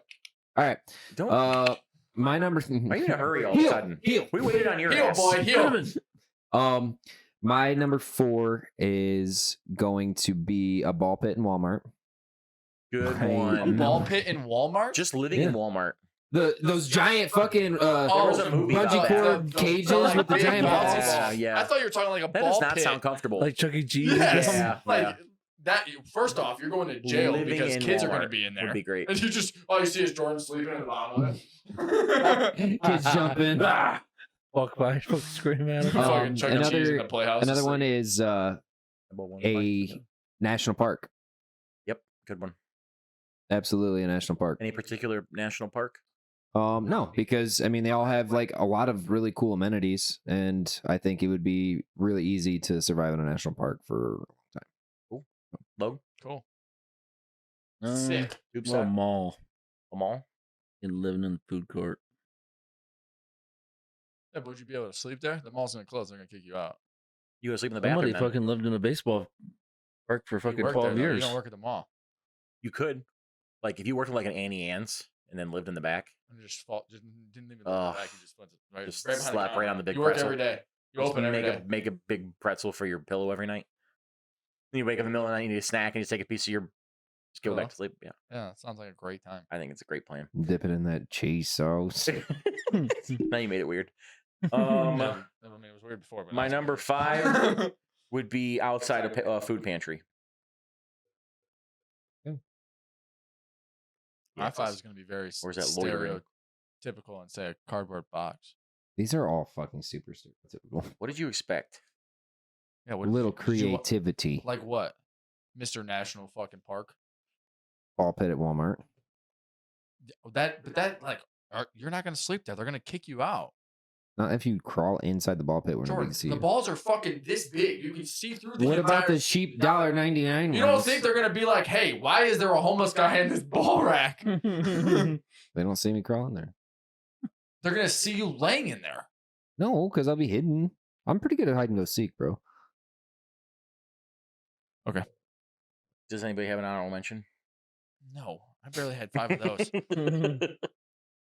All right. Don't. My number. Why are you in a hurry all of a sudden? Heel. We waited on your Heel, ass. boy, heel. My number 4 is going to be a ball pit in Walmart. Good Hey. A one. ball pit in Walmart. Just living in Walmart. Those giant fucking There was a movie bungee about cord that. cages like, with the big giant balls. balls. Yeah, yeah. I thought you were talking like a That ball does not pit. sound comfortable. Like Chuck E. Cheese. Yes. Yeah, Like yeah. that. First off, you're going to jail Living because in kids are going to Walmart be in there. would be great. And you just all you see is Jordan sleeping at the bottom of it. Kids jumping. Walk by, fucking scream at him. Fucking Chuck E. Cheese in another the playhouse. another Just one like- is a national park. Yep, good one. Absolutely a national park. Any particular national park? No, because I mean they all have like a lot of really cool amenities, and I think it would be really easy to survive in a national park for a long time. Cool. Logan? Cool. Um, Sick. Tube well, stack? mall. A mall? And living in the food court. Yeah, but would you be able to sleep there? The mall's gonna close. They're gonna kick you out. You go sleep in the Somebody bathroom. fucking lived in a baseball park for You fucking work 12 there, though. years. You don't work at the mall. You could. Like, if you worked at like an Annie Ann's and then lived in the back, And just didn't even look back. You just went to, right, just right behind the slap right counter. on the big You work pretzel. every day. You just open every day. make a big pretzel for your pillow every night. Then you wake up in the middle of the night, you need a snack, and you take a piece of your. Just go back to sleep. Yeah, Yeah, it sounds like a great time. I think it's a great plan. Dip it in that cheese sauce. Now you made it weird. Yeah, I mean, it was weird before. But My now it's number weird. 5 would be outside a food pantry. My 5 is going to be very Or is that loitering? stereotypical and say a cardboard box. These are all fucking super stereotypical. What did you expect? Yeah, A what little did you want- creativity. Like what? Mr. National fucking Park. Ball pit at Walmart. You're not going to sleep there. They're going to kick you out. Not if you crawl inside the ball pit where nobody Jordan, can see the you. balls are fucking this big. You can see through the What about entire- the cheap $1.99 You don't ones? think they're going to be like, hey, why is there a homeless guy in this ball rack? They don't see me crawling there. They're going to see you laying in there. No, because I'll be hidden. I'm pretty good at hide and go seek, bro. Does anybody have an honorable mention? No, I barely had 5 of those.